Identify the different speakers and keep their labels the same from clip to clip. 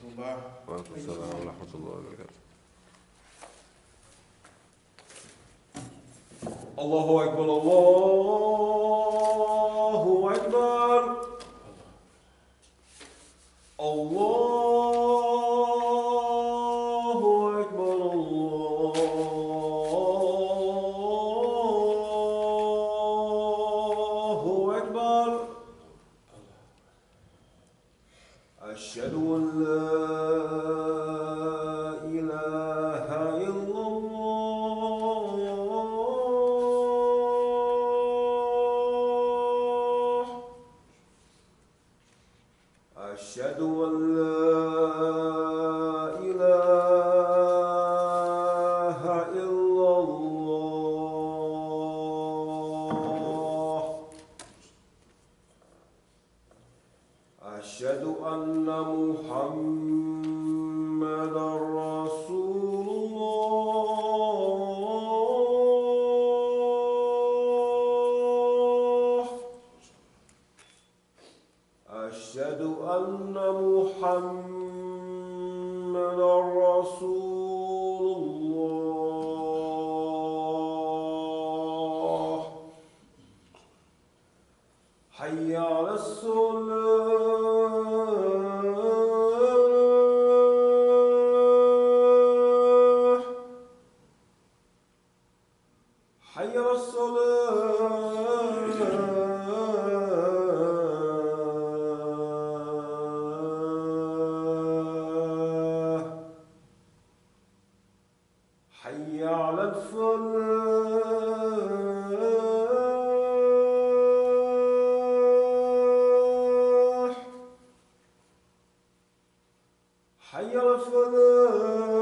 Speaker 1: الله.
Speaker 2: وعليكم السلام ورحمة الله وبركاته.
Speaker 3: الله أكبر الله أكبر الله أكبر الله أكبر أشهد أن لا إله إلا الله أشهد أن لا إله إلا الله أشهد أن محمدا رسول الله أشهد أن محمدا رسول الله حي على الصلاة حي على الصلاة حي على الفلاح حي على الفلاح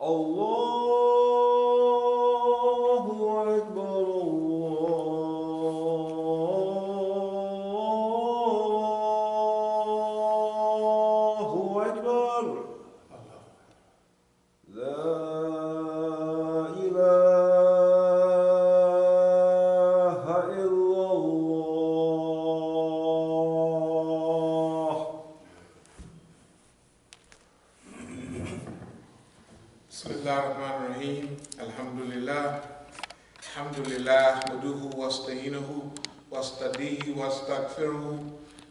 Speaker 3: الله أكبر الله أكبر لا إله إلا الله
Speaker 1: بسم الله الرحمن الرحيم. الحمد لله نحمده واستعينه واستهديه واستغفره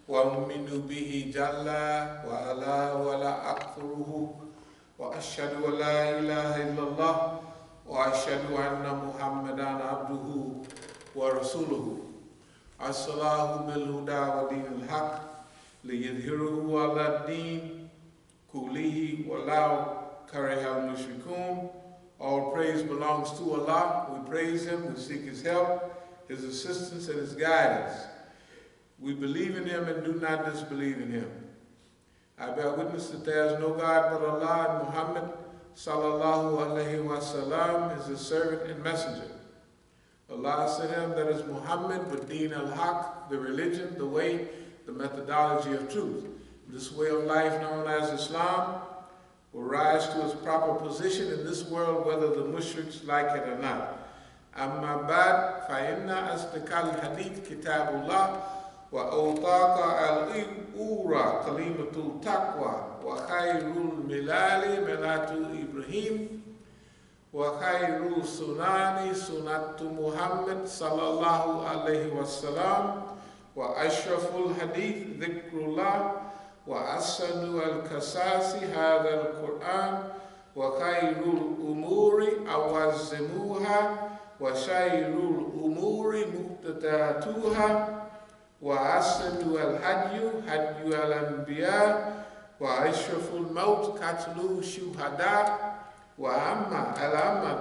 Speaker 1: ونؤمن به جل وعلا ولا أكثره وأشهد أن لا إله إلا الله وأشهد أن محمدا عبده ورسوله أرسله بالهدى ودين الحق ليظهره على الدين كله ولو كره المشركون. All praise belongs to Allah. We praise Him, we seek His help, His assistance, and His guidance. We believe in Him and do not disbelieve in Him. I bear witness that there is no God but Allah, and Muhammad sallallahu alaihi wasallam is His servant and messenger. Allah sent Him, that is Muhammad, with Deen al-Haq, the religion, the way, the methodology of truth. This way of life known as Islam will rise to its proper position in this world, whether the mushriks like it or not. Amma ba'd, fa inna asdaqal hadith kitabullah wa awtaqa al-ura kalimatul taqwa wa khayrul milali milatu Ibrahim wa khayrul sunani sunatu Muhammad sallallahu alaihi wasallam wa ashraful hadith dhikrullah وأحسن القصاص هذا القرآن وخير الأمور أوازموها وشر الأمور محدثاتها وأحسن الهدي هدي الأنبياء وأشرف الموت قتل الشهداء وأما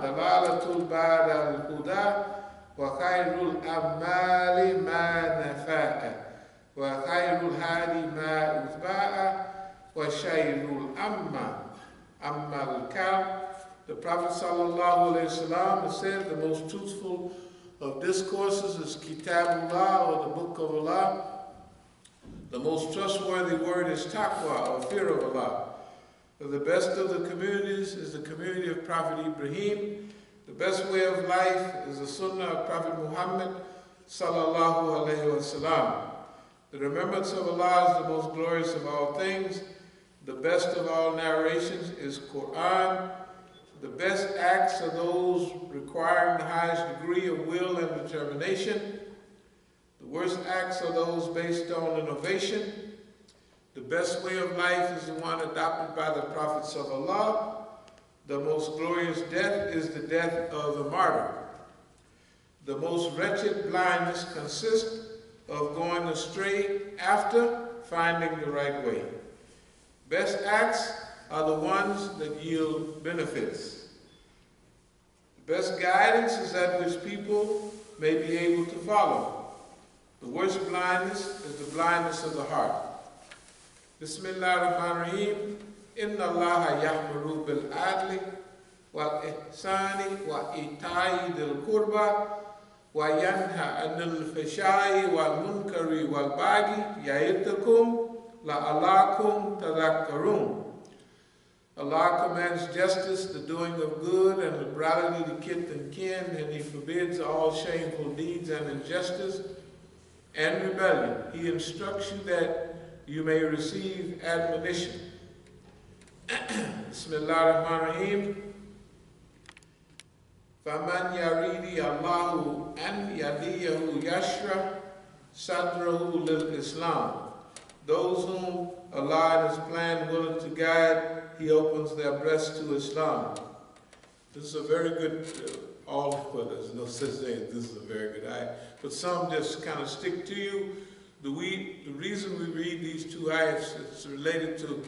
Speaker 1: دلالة بعد الهدى وخير الأعمال ما نفع وخير الهادي ما اتباع وشير أما الكلام. The Prophet ﷺ said the most truthful of discourses is Kitabullah, or the Book of Allah. The most trustworthy word is taqwa, or fear of Allah. The best of the communities is the community of Prophet Ibrahim. The best way of life is the Sunnah of Prophet Muhammad sallallahu alaihi wasallam. The remembrance of Allah is the most glorious of all things. The best of all narrations is Quran. The best acts are those requiring the highest degree of will and determination. The worst acts are those based on innovation. The best way of life is the one adopted by the prophets of Allah. The most glorious death is the death of the martyr. The most wretched blindness consists of going astray after finding the right way. Best acts are the ones that yield benefits. Best guidance is that which people may be able to follow. The worst blindness is the blindness of the heart. Bismillah ar-Rahman ar-Rahim. Inna Allaha ya'muru bil adli wal ihsani wa ita'i dil qurba wa yanha anil fahsha'i wal munkari wal baghi ya'idukum la'allakum tadhakkarun. Allah commands justice, the doing of good, and liberality to kith and kin, and He forbids all shameful deeds and injustice and rebellion. He instructs you that you may receive admonition. Bismillah ar-Rahman ar-Rahim. فَمَنْ يَرِيدِ اللَّهُ أَنْ يَهْدِيَهُ يَشْرَحْ صَدْرَهُ لِلْإِسْلَامِ. Those whom Allah in His plan willing to guide, He opens their breasts to Islam. This is a very good, well, there's no such thing as this is a very good ayah, but some just kind of stick to you. The reason we read these two ayahs is related to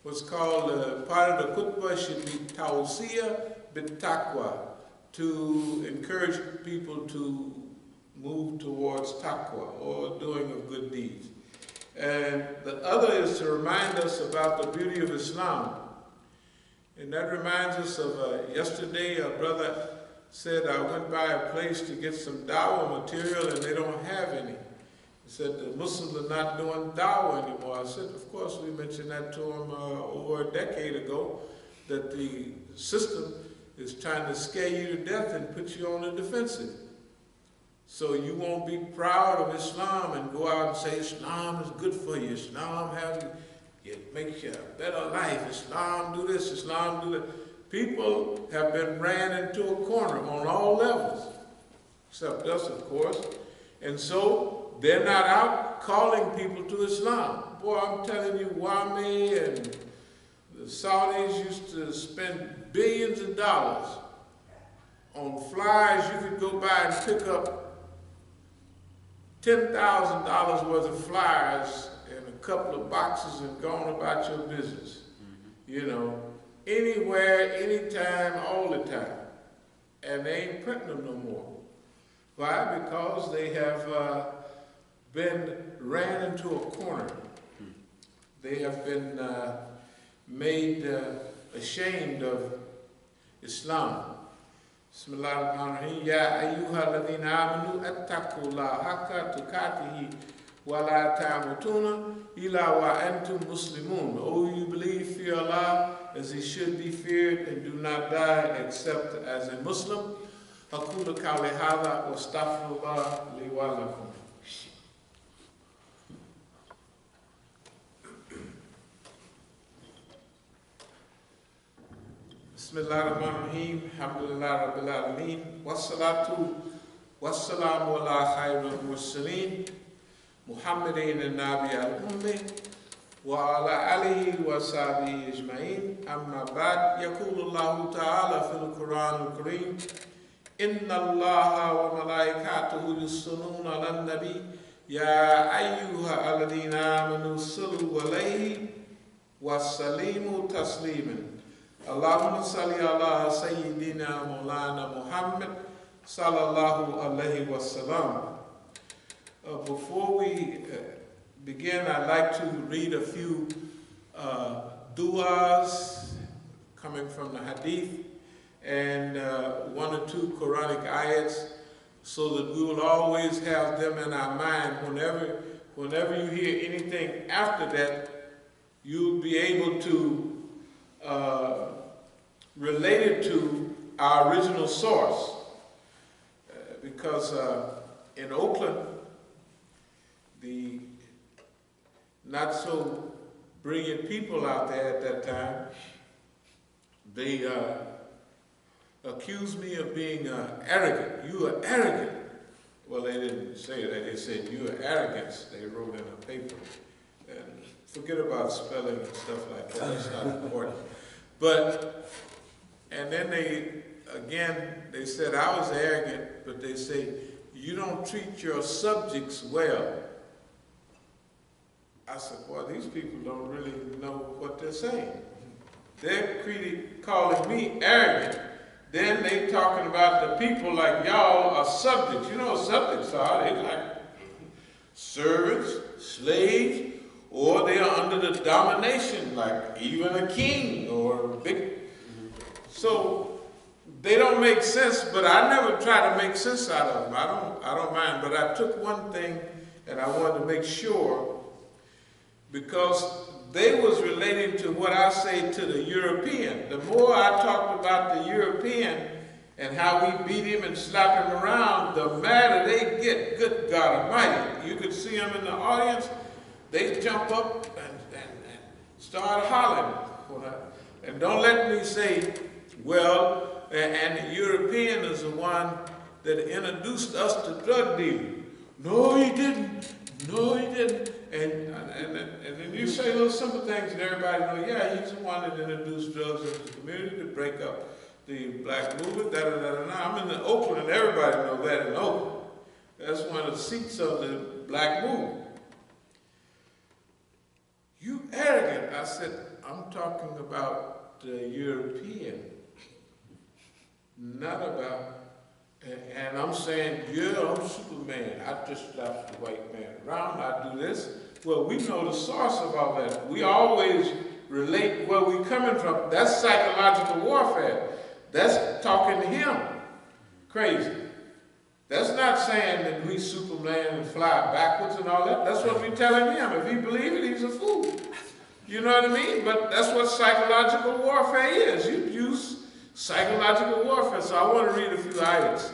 Speaker 1: what's called part of the khutbah should be tawsiyah bit taqwa, to encourage people to move towards taqwa, or doing of good deeds. And the other is to remind us about the beauty of Islam. And that reminds us of yesterday, a brother said, I went by a place to get some dawah material and they don't have any. He said, the Muslims are not doing dawah anymore. I said, of course, we mentioned that to him over a decade ago, that the system is trying to scare you to death and put you on the defensive. So you won't be proud of Islam and go out and say Islam is good for you. Islam makes you a better life. Islam do this, Islam do that. People have been ran into a corner on all levels, except us, of course. And so they're not out calling people to Islam. Boy, I'm telling you, Wami and the Saudis used to spend billions of dollars on flyers. You could go by and pick up $10,000 worth of flyers and a couple of boxes and go on about your business. You know, anywhere, anytime, all the time. And they ain't printing them no more. Why? Because they have been ran into a corner. They have been made ashamed of Islam. Bismillah ar-Rahman ar-Rahim. Ya ayyuha alladhina amanu attaqullaha haqqa tuqatihi wa la ta'mutuna illa wa antum muslimun. O you believe, fear Allah as He should be feared, and do not die except as a Muslim. Aqulu qawli hadha wa astaghfirullah li wa lakum. Bismillah ar-Rahman ar-Rahim. Alhamdulillah Rabbil Alameen. Wassalatu wassalamu ala khairul mursaleen. Muhammadin al-Nabi al-Ummi. Wa ala alihi wa sahbihi ajma'in. Amma ba'd. Yaqulu Allahu ta'ala fil Quran al-Kareem. Inna Allaha wa malaikatahu yusalluna ala nabi. Ya ayyuha alladhina amanu sallu alayhi wa sallimu tasliman. Allahumma salli ala Sayyidina Maulana Muhammad sallallahu alayhi wa sallam. Before we begin, I'd like to read a few du'as coming from the hadith and one or two Quranic ayats, so that we will always have them in our mind. Whenever you hear anything after that, you'll be able to related to our original source. Because in Oakland, the not so brilliant people out there at that time, they accused me of being arrogant. You are arrogant. Well, they didn't say that. They said, you are arrogance. They wrote in a paper. And forget about spelling and stuff like that. It's not important. But, and then they said I was arrogant, but they say, you don't treat your subjects well. I said, boy, these people don't really know what they're saying. They're calling me arrogant. Then they talking about the people like y'all are subjects. You know what subjects are? They're like servants, slaves, or they are under the domination, like even a king or a big. So they don't make sense, but I never try to make sense out of them. I don't mind, but I took one thing and I wanted to make sure, because they was relating to what I say to the European. The more I talked about the European and how we beat him and slap him around, the madder they get. Good God Almighty. You could see them in the audience. They jump up and start hollering. And don't let me say, well, and the European is the one that introduced us to drug dealing. No, he didn't. No, he didn't. And then you say little simple things and everybody know, yeah, he's the one that introduced drugs into the community to break up the black movement, I'm in Oakland and everybody knows that in Oakland. That's one of the seats of the black movement. You arrogant. I said, I'm talking about the European, not about. And I'm saying, yeah, I'm Superman. I just slapped the white man around. I do this. Well, we know the source of all that. We always relate where we're coming from. That's psychological warfare. That's talking to him crazy. That's not saying that we Superman and fly backwards and all that. That's what we're telling him. If he believes it, he's a fool. You know what I mean? But that's what psychological warfare is. You use psychological warfare. So I want to read a few ayats.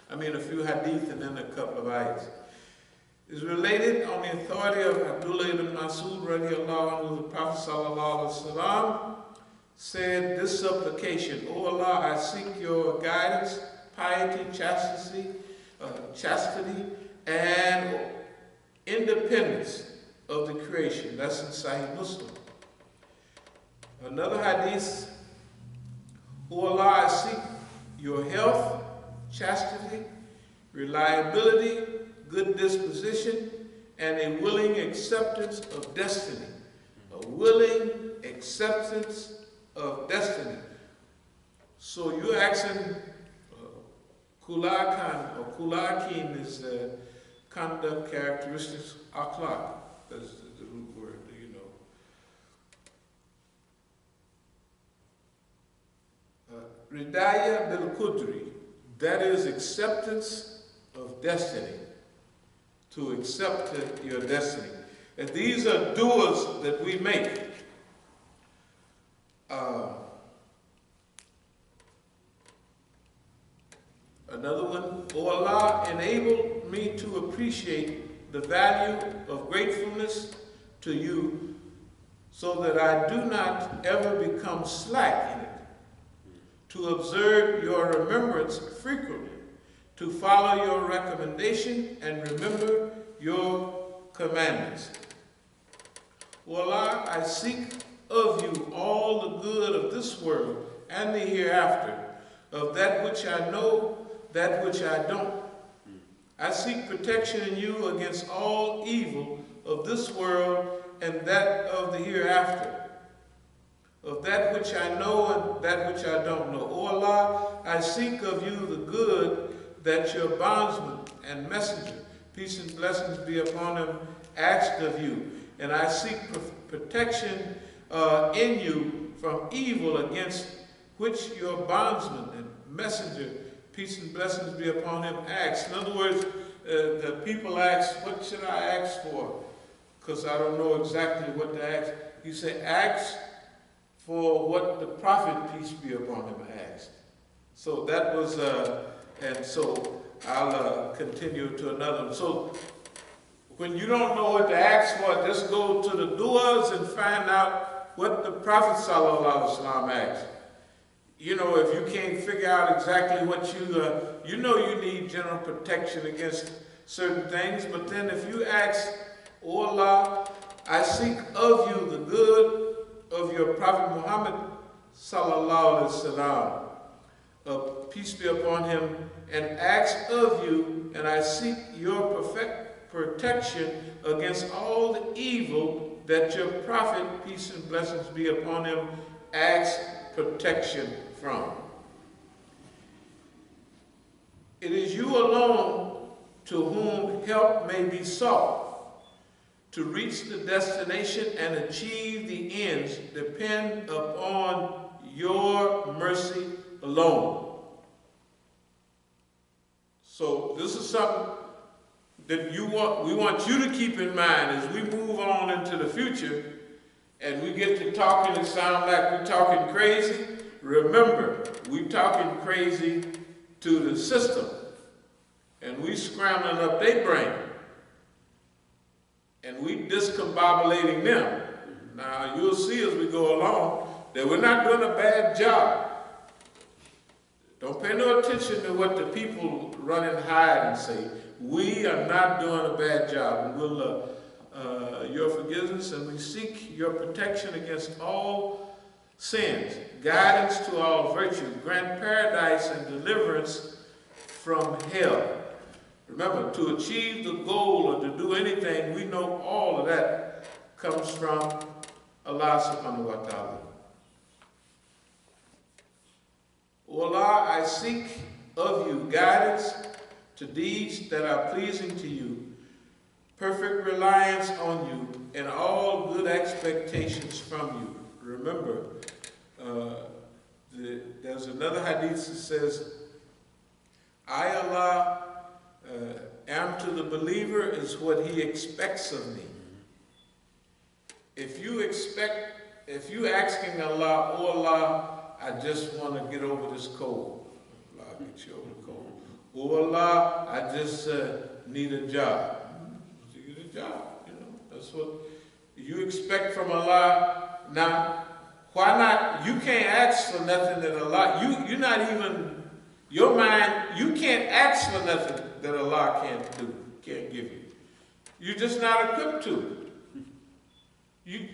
Speaker 1: A few hadith and then a couple of ayats. It's related on the authority of Abdul ibn Masud radiallahu anhu, the Prophet sallallahu alaihi wasallam said this supplication, O Allah, I seek your guidance, piety, chastity, and independence of the creation. That's in Sahih Muslim. Another hadith, O Allah, I seek your health, chastity, reliability, good disposition, and a willing acceptance of destiny. A willing acceptance of destiny. So you're asking, kulakan or kulakin is conduct, characteristics, akhlaq. That's the root word, you know. Ridaya bil Qudri, that is acceptance of destiny. To accept your destiny. And these are doers that we make. Another one, O Allah, enable me to appreciate the value of gratefulness to you so that I do not ever become slack in it, to observe your remembrance frequently, to follow your recommendation and remember your commandments. O Allah, I seek of you all the good of this world and the hereafter, of that which I know, that which I don't. I seek protection in you against all evil of this world and that of the hereafter, of that which I know and that which I don't know. O Allah, I seek of you the good that your bondsman and messenger, peace and blessings be upon him, asked of you. And I seek protection in you from evil against which your bondsman and messenger, peace and blessings be upon him, asked. In other words, the people ask, what should I ask for? Because I don't know exactly what to ask. He said, ask for what the Prophet, peace be upon him, asked. So that was, and so I'll continue to another one. So when you don't know what to ask for, just go to the du'as and find out what the Prophet ﷺ asked. You know, if you can't figure out exactly what you know you need general protection against certain things, but then if you ask, "Oh Allah, I seek of you the good of your Prophet Muhammad sallallahu alaihi wasallam, peace be upon him, and ask of you, and I seek your perfect protection against all the evil that your Prophet, peace and blessings be upon him, asks protection from. It is you alone to whom help may be sought. To reach the destination and achieve the ends depend upon your mercy alone." So this is something that we want you to keep in mind as we move on into the future and we get to talking and sound like we're talking crazy. Remember, we're talking crazy to the system and we scrambling up their brain. And we discombobulating them. Now, you'll see as we go along that we're not doing a bad job. Don't pay no attention to what the people run and hide and say. We are not doing a bad job. And we'll, your forgiveness, and we seek your protection against all sins, guidance to all virtue, grant paradise and deliverance from hell. Remember, to achieve the goal or to do anything, we know all of that comes from Allah subhanahu wa ta'ala. O Allah, I seek of you guidance to deeds that are pleasing to you, perfect reliance on you, and all good expectations from you. Remember, there's another hadith that says, I, Allah, am to the believer is what he expects of me. If you asking Allah, "Oh Allah, I just want to get over this cold." Allah, get you over the cold. "Oh Allah, I just need a job." You get a job, you know. That's what you expect from Allah. Now, why not? You can't ask for nothing that Allah, you're not even, your mind, you can't ask for nothing that Allah can't give you. You're just not equipped to. You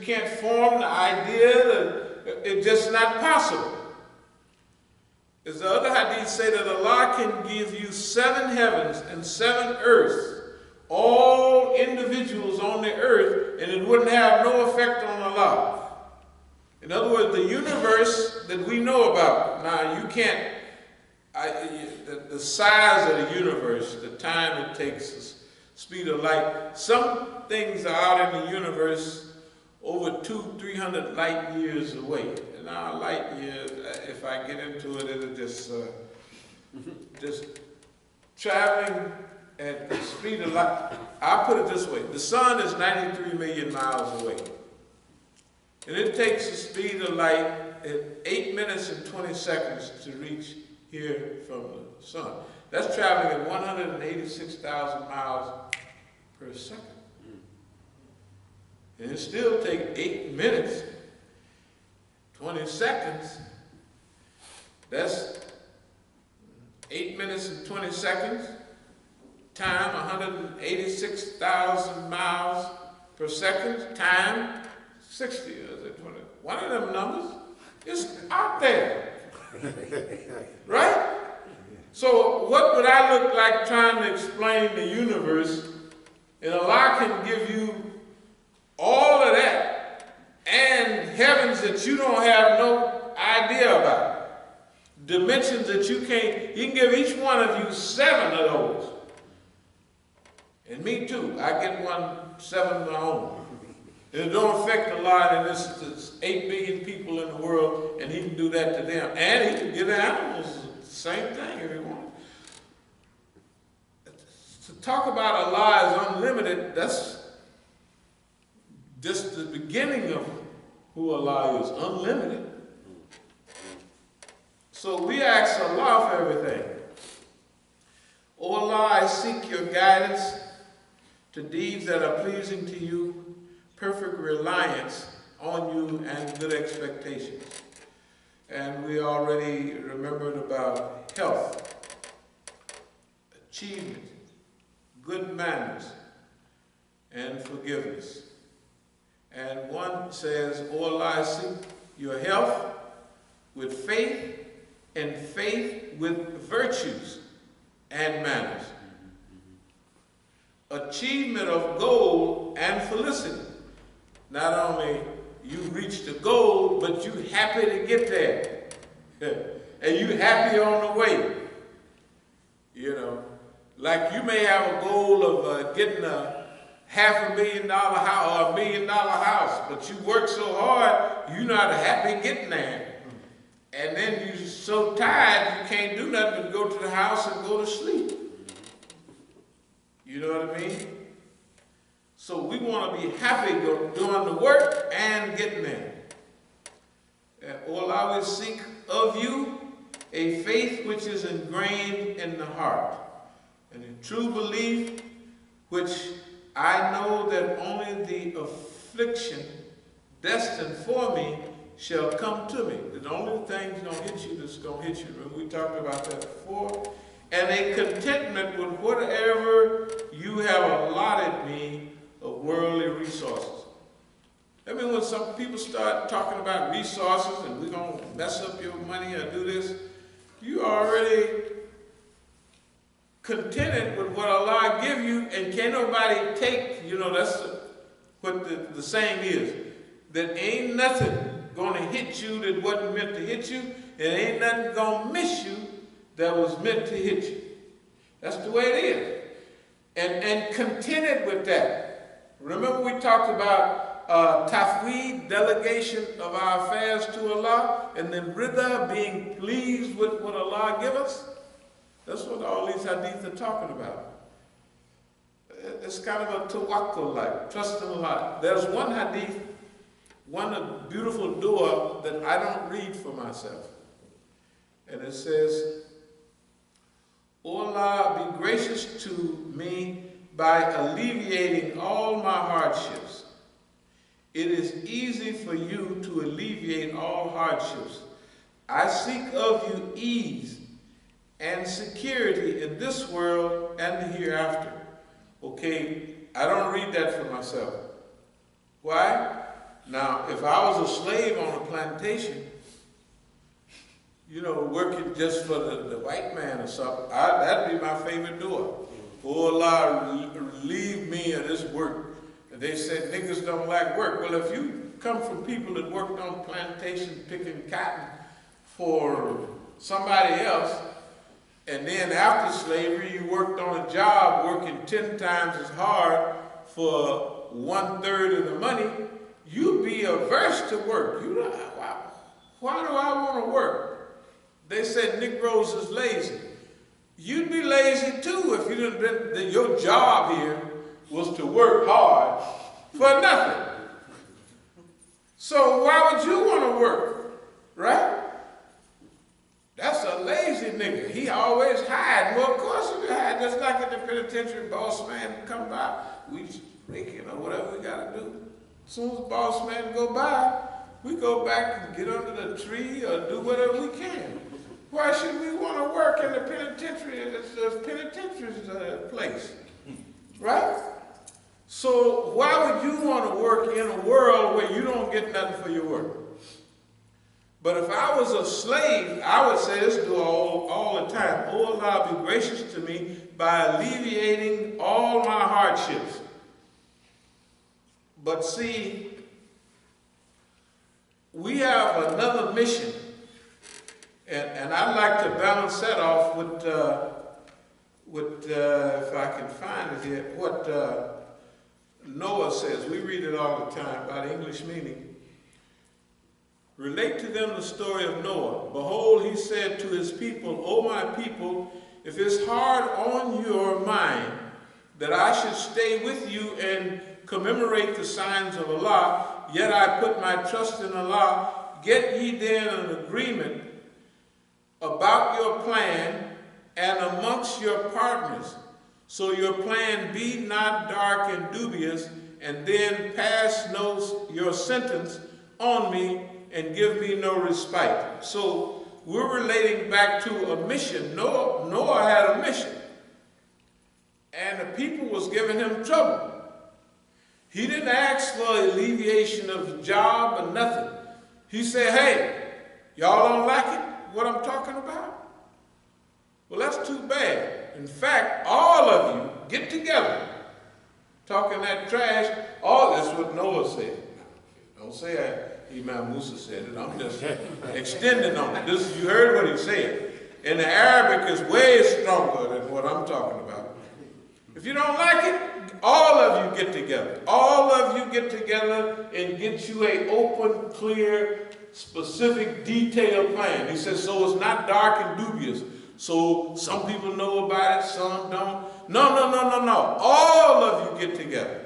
Speaker 1: can't form the idea, it's just not possible. As the other hadith say that Allah can give you 7 heavens and 7 earths, all individuals on the earth, and it wouldn't have no effect on Allah. In other words, the universe that we know about, now you can't, the size of the universe, the time it takes, the speed of light, some things are out in the universe over 200-300 light years away. And now light years, if I get into it, it'll just traveling at the speed of light. I'll put it this way, the sun is 93 million miles away. And it takes the speed of light at 8 minutes and 20 seconds to reach here from the sun. That's traveling at 186,000 miles per second. And it still takes 8 minutes, 20 seconds. That's 8 minutes and 20 seconds, time 186,000 miles per second, time 60, is it 20? One of them numbers is out there. Right? So what would I look like trying to explain the universe? And Allah can give you all of that and heavens that you don't have no idea about. Dimensions that you can't, He can give each one of you 7 of those. And me too, I get 7 of my own. And it don't affect Allah, and there's 8 billion people in the world, and He can do that to them. And He can give the animals the same thing if He wants. To talk about Allah as unlimited, that's just the beginning of who Allah is unlimited. So we ask Allah for everything. O Allah, I seek your guidance to deeds that are pleasing to you, perfect reliance on you, and good expectations. And we already remembered about health, achievement, good manners, and forgiveness. And one says, O Allah, I seek your health with faith, and faith with virtues and manners. Achievement of goal and felicity. Not only you reach the goal, but you happy to get there. And you happy on the way. You know, like you may have a goal of getting a $500,000 house or $1 million house, but you work so hard, you're not happy getting there. And then you're so tired, you can't do nothing but go to the house and go to sleep. You know what I mean? So we want to be happy doing the work and getting there. And all I will seek of you a faith which is ingrained in the heart, and a true belief which I know that only the affliction destined for me shall come to me. The only thing's going to hit you that's going to hit you. Remember, we talked about that before. And a contentment with whatever you have allotted me of worldly resources. I mean, when some people start talking about resources and we're going to mess up your money or do this, you already contented with what Allah give you, and can't nobody take, you know, that's what the saying is, that ain't nothing going to hit you that wasn't meant to hit you, and ain't nothing going to miss you that was meant to hit you. That's the way it is. And contented with that. Remember we talked about tafweed, delegation of our affairs to Allah, and then rida, being pleased with what Allah give us? That's what all these hadiths are talking about. It's kind of a tawakkul, like trusting Allah. There's one hadith, one beautiful dua that I don't read for myself. And it says, O Allah, be gracious to me by alleviating all my hardships. It is easy for you to alleviate all hardships. I seek of you ease and security in this world and the hereafter. Okay, I don't read that for myself. Why? Now, if I was a slave on a plantation, you know, working just for the white man or something, that'd be my favorite dua. Oh Allah, relieve me of this work. And they said niggas don't like work. Well, if you come from people that worked on plantations picking cotton for somebody else, and then after slavery you worked on a job working 10 times as hard for 1/3 of the money, you'd be averse to work. You know, why do I want to work? They said Negroes is lazy. You'd be lazy too if you didn't been, your job here was to work hard for nothing. So why would you want to work, right? That's a lazy nigga. He always hide. Well, of course he hide. Just like at the penitentiary, boss man come by, we breaking or whatever we got to do. As soon as the boss man go by, we go back and get under the tree or do whatever we can. Why should we want to work in the penitentiary? It's the penitentiary's place, right? So why would you want to work in a world where you don't get nothing for your work? But if I was a slave, I would say this to all the time. Oh Allah, be gracious to me by alleviating all my hardships. But see, we have another mission. And I'd like to balance that off with if I can find it here, what Noah says. We read it all the time by the English meaning. Relate to them the story of Noah. Behold, he said to his people, O my people, if it's hard on your mind that I should stay with you and commemorate the signs of Allah, yet I put my trust in Allah. Get ye then an agreement about your plan and amongst your partners, so your plan be not dark and dubious, and then pass no your sentence on me and give me no respite. So we're relating back to a mission. Noah had a mission, and the people was giving him trouble. He didn't ask for alleviation of the job or nothing. He said, hey, y'all don't like it, what I'm talking about? Well, that's too bad. In fact, all of you get together, talking that trash. All that's what Noah said. Don't say Imam Musa said it. I'm just extending on it. You heard what he said. In the Arabic, is way stronger than what I'm talking about. If you don't like it, all of you get together. All of you get together and get you a open, clear, specific, detailed plan. He says, so it's not dark and dubious. So some people know about it, some don't. No. All of you get together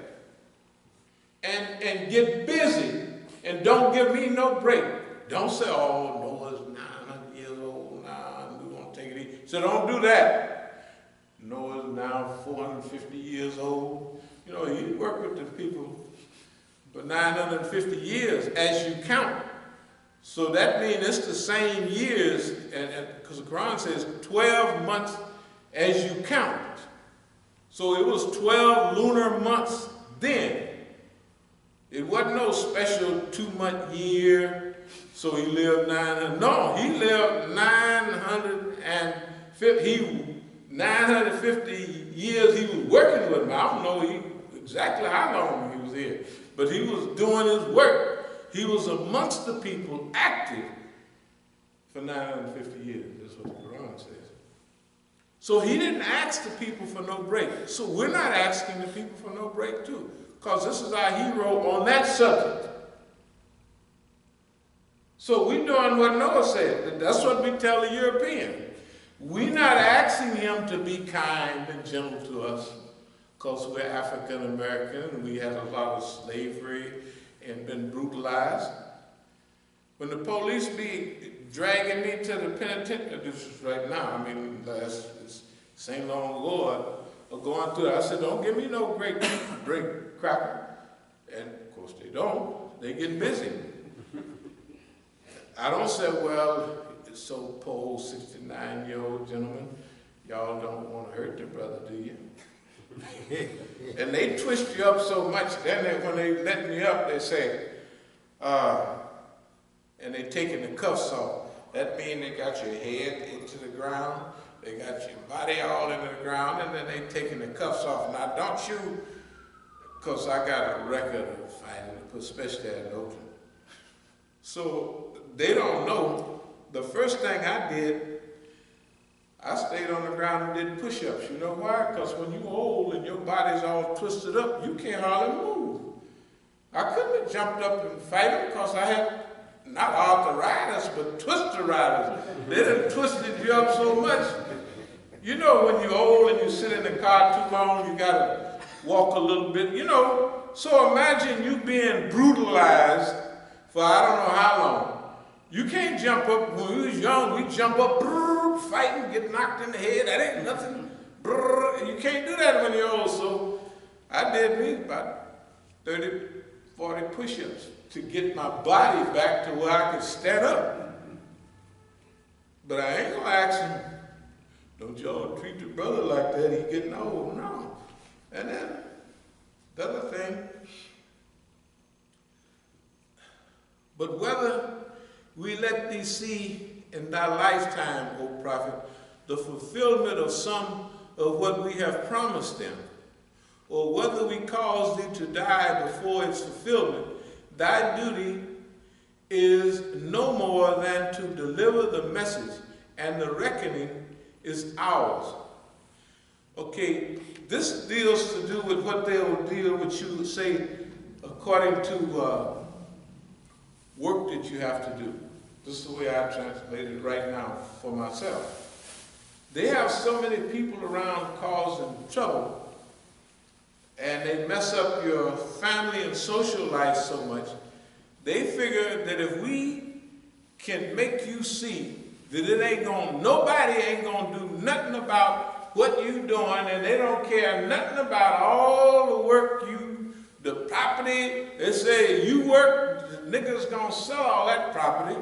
Speaker 1: and get busy, and don't give me no break. Don't say, oh, Noah's 900 years old now, we're going to take it easy. So don't do that. Noah's now 450 years old. You know, he worked with the people for 950 years as you count. So that means it's the same years, and because the Quran says 12 months as you count. So it was 12 lunar months then. It wasn't no special 2-month year, so he lived 900. No, he lived 950 years he was working with him. I don't know exactly how long he was here, but he was doing his work. He was amongst the people active for 950 years. That's what the Quran says. So he didn't ask the people for no break. So we're not asking the people for no break too, because this is our hero on that subject. So we're doing what Noah said. That's what we tell the European. We're not asking him to be kind and gentle to us, because we're African American and we had a lot of slavery and been brutalized. When the police be dragging me to the penitentiary, this is right now, I mean, this ain't long ago, going through it, I said, don't give me no great cracker. And of course they don't, they get busy. I don't say, well, it's so poor 69-year-old gentleman, y'all don't want to hurt the brother, do you? And they twist you up so much, then when they letting you up, they say, and they taking the cuffs off. That means they got your head into the ground, they got your body all into the ground, and then they taking the cuffs off. Now don't you, because I got a record of fighting, especially at Oakland. So they don't know. The first thing I did, I stayed on the ground and did push-ups. You know why? Because when you're old and your body's all twisted up, you can't hardly move. I couldn't have jumped up and fight them because I had not arthritis, but twisteritis. They done twisted you up so much. You know, when you're old and you sit in the car too long, you gotta walk a little bit, you know. So imagine you being brutalized for I don't know how long. You can't jump up. When we was young, we jump up, brrr, fighting, get knocked in the head. That ain't nothing. Brrr. You can't do that when you're old. So I did me about 30, 40 push-ups to get my body back to where I could stand up. But I ain't gonna ask him, don't y'all treat your brother like that, he getting old. No. And then the other thing, but whether we let thee see in thy lifetime, O prophet, the fulfillment of some of what we have promised them, or whether we cause thee to die before its fulfillment, thy duty is no more than to deliver the message, and the reckoning is ours. Okay, this deals to do with what they will deal with you, say, according to work that you have to do. This is the way I translate it right now for myself. They have so many people around causing trouble, and they mess up your family and social life so much They figure that if we can make you see that it ain't gonna, nobody ain't gonna do nothing about what you doing, and they don't care nothing about all the work you, the property, they say you work, the niggas gonna sell all that property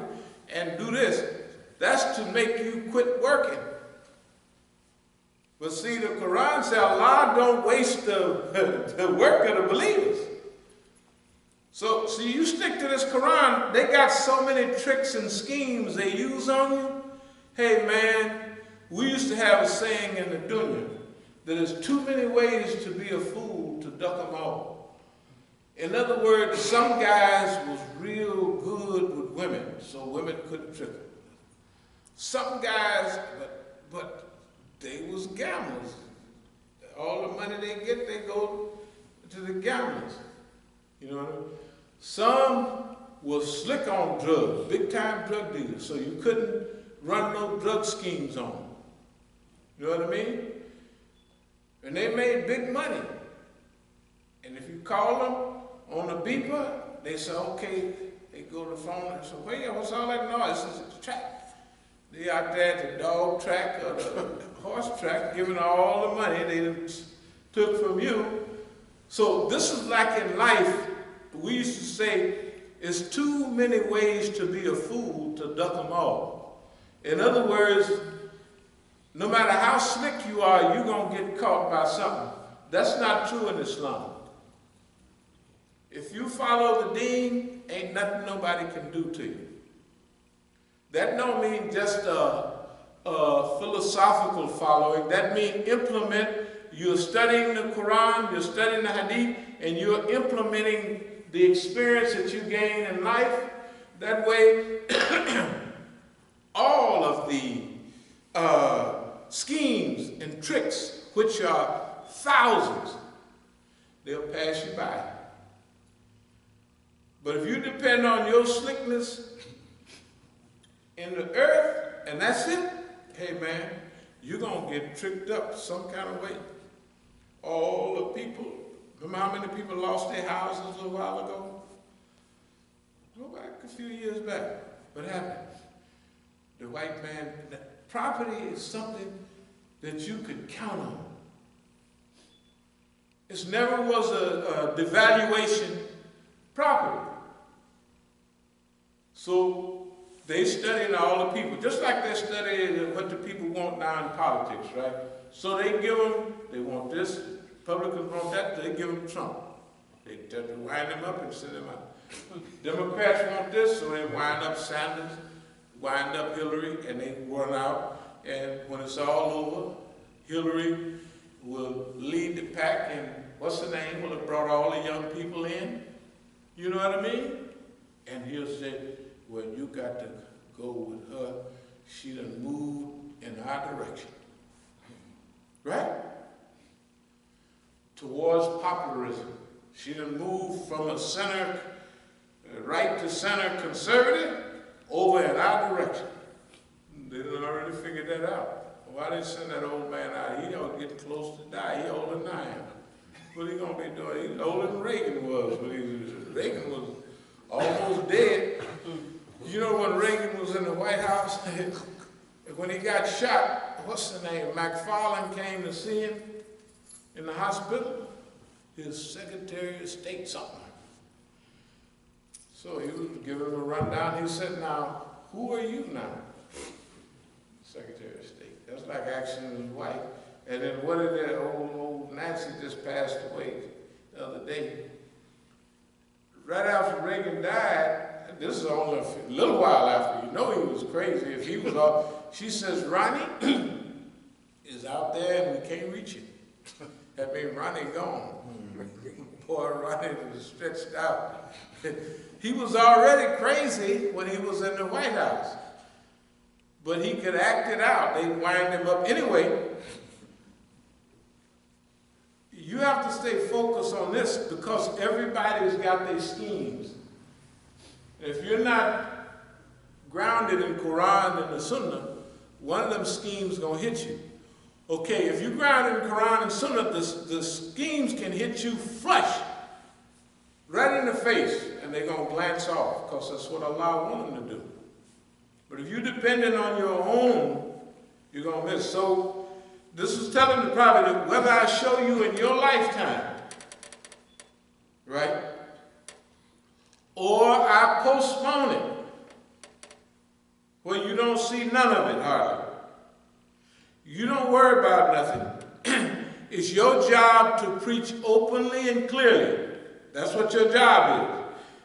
Speaker 1: and do this. That's to make you quit working. But see, the Quran says Allah don't waste the work of the believers. So, see, you stick to this Quran, they got so many tricks and schemes they use on you. Hey man, we used to have a saying in the dunya that there's too many ways to be a fool to duck them all. In other words, some guys was real good with women, so women couldn't trick them. Some guys, but they was gamblers. All the money they get, they go to the gamblers. You know what I mean? Some was slick on drugs, big time drug dealers, so you couldn't run no drug schemes on them. You know what I mean? And they made big money. And if you call them on a beeper, they say, okay, they go to the phone and say, wait, what's all that noise? It's a track. They out there at the dog track or the horse track giving all the money they took from you. So this is like in life, we used to say, it's too many ways to be a fool to duck them all. In other words, no matter how slick you are, you're going to get caught by something. That's not true in Islam. If you follow the deen, ain't nothing nobody can do to you. That don't mean just a philosophical following. That means implement. You're studying the Quran, you're studying the Hadith, and you're implementing the experience that you gain in life. That way, all of the schemes and tricks, which are thousands, they'll pass you by. But if you depend on your slickness in the earth, and that's it, hey man, you're going to get tricked up some kind of way. All the people, remember how many people lost their houses a little while ago? Go back a few years back. What happened? The white man, property is something that you could count on. It never was a devaluation property. So they studying all the people, just like they study what the people want now in politics, right? So they give them, they want this, Republicans want that, they give them Trump. They wind them up and send them out. Democrats want this, so they wind up Sanders, wind up Hillary, and they run out. And when it's all over, Hillary will lead the pack, and what's the name? Will have brought all the young people in. You know what I mean? And he'll say, well, you got to go with her. She done moved in our direction. Right? Towards popularism. She done moved from a center, right to center conservative, over in our direction. They done already figured that out. Why they send that old man out? He ought to get close to die. He older than I am. What he gonna be doing? He's older than Reagan was. Reagan was almost dead. You know when Reagan was in the White House, when he got shot, what's the name? McFarlane came to see him in the hospital. His Secretary of State something. So he was giving him a rundown. He said, now, who are you now? Secretary of State. That's like asking his wife. And then what did that old Nancy just passed away the other day? Right after Reagan died, this is only a little while after, you know he was crazy. If he was off, she says, Ronnie is out there and we can't reach him. That means Ronnie gone. Poor Ronnie was stretched out. He was already crazy when he was in the White House. But he could act it out. They'd wind him up. Anyway, you have to stay focused on this because everybody's got their schemes. If you're not grounded in Quran and the Sunnah, one of them schemes is going to hit you. Okay, if you're grounded in Quran and Sunnah, the schemes can hit you flush, right in the face. and they're going to glance off because that's what Allah wants them to do. But if you're dependent on your own, you're going to miss. So this is telling the prophet that whether I show you in your lifetime, right, or I postpone it, where you don't see none of it hardly. You don't worry about nothing. It's your job to preach openly and clearly. That's what your job is.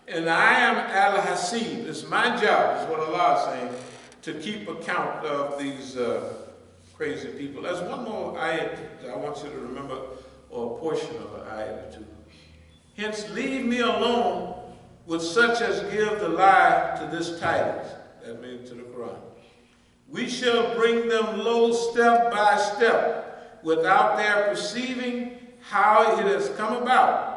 Speaker 1: And I am Al-Hasib. It's my job, is what Allah is saying, to keep account of these crazy people. There's one more ayat that I want you to remember, or a portion of an ayat or two. Hence, leave me alone with such as give the lie to this tidings. That means to the Quran. We shall bring them low step by step, without their perceiving how it has come about.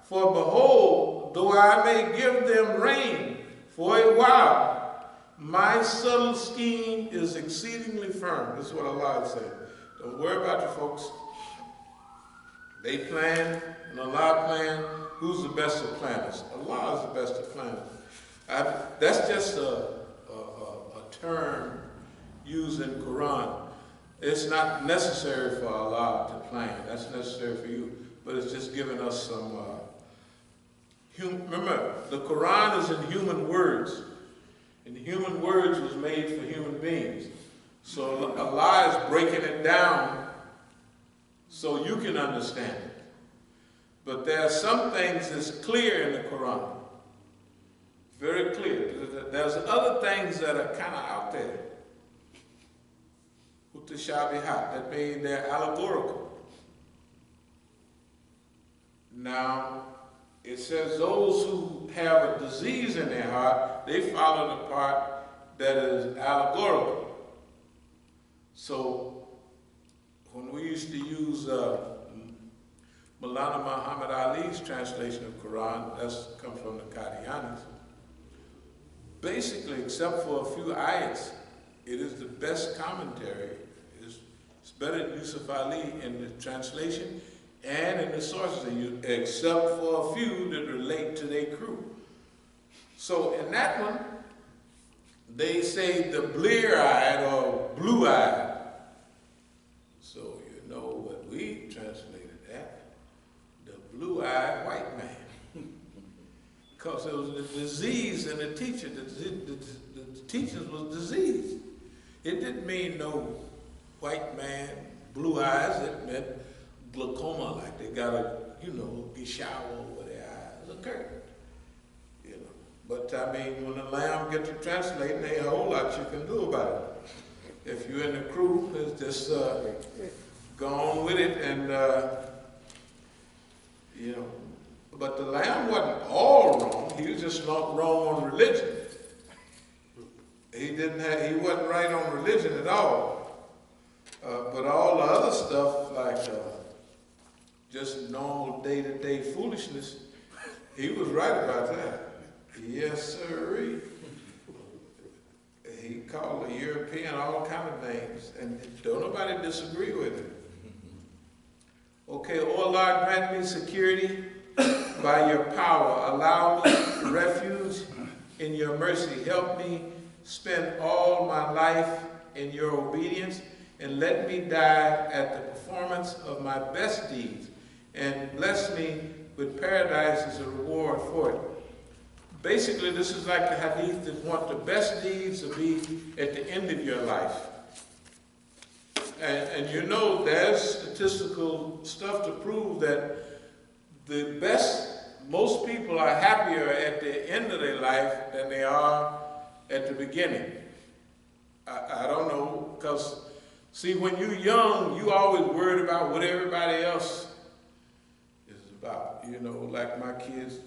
Speaker 1: For behold, though I may give them rain for a while, my subtle scheme is exceedingly firm. This is what Allah is saying. Don't worry about the folks. They plan, and Allah plan. Who's the best of planners? Allah is the best of planners. That's just a term used in Quran. It's not necessary for Allah to plan. That's necessary for you. But it's just giving us some... remember, the Quran is in human words. And human words was made for human beings. So Allah is breaking it down so you can understand it. But there are some things that's clear in the Quran. Very clear. There's other things that are kind of out there. Mutashabihat, that means they're allegorical. Now, it says those who have a disease in their heart, they follow the part that is allegorical. So, when we used to use Maulana Muhammad Ali's translation of Quran, that's come from the Qadianis. Basically, except for a few ayats, it is the best commentary. It's better than Yusuf Ali in the translation and in the sources, except for a few that relate to their crew. So in that one, they say the blear-eyed or blue-eyed. So you know what we translated that, the blue-eyed white man. Because it was the disease in the teacher. The teachers was disease. It didn't mean no white man, blue eyes. It meant glaucoma, like they got a, gishawa over their eyes, a curtain. But I mean, when the lamb gets to translating, there ain't a whole lot you can do about it. If you're in the crew, it's just go on with it, and But the lamb wasn't all wrong. He was just not wrong on religion. He wasn't right on religion at all. But all the other stuff, like just normal day-to-day foolishness, he was right about that. Yes, sir. He called the European all kind of names, and don't nobody disagree with it. Okay, oh Allah, grant me security by your power. Allow me refuge in your mercy. Help me spend all my life in your obedience, and let me die at the performance of my best deeds, and bless me with paradise as a reward for it. Basically, this is like the hadith that want the best deeds to be at the end of your life. And there's statistical stuff to prove that most people are happier at the end of their life than they are at the beginning. I don't know, because see, when you're young, you always worried about what everybody else is about. Like my kids,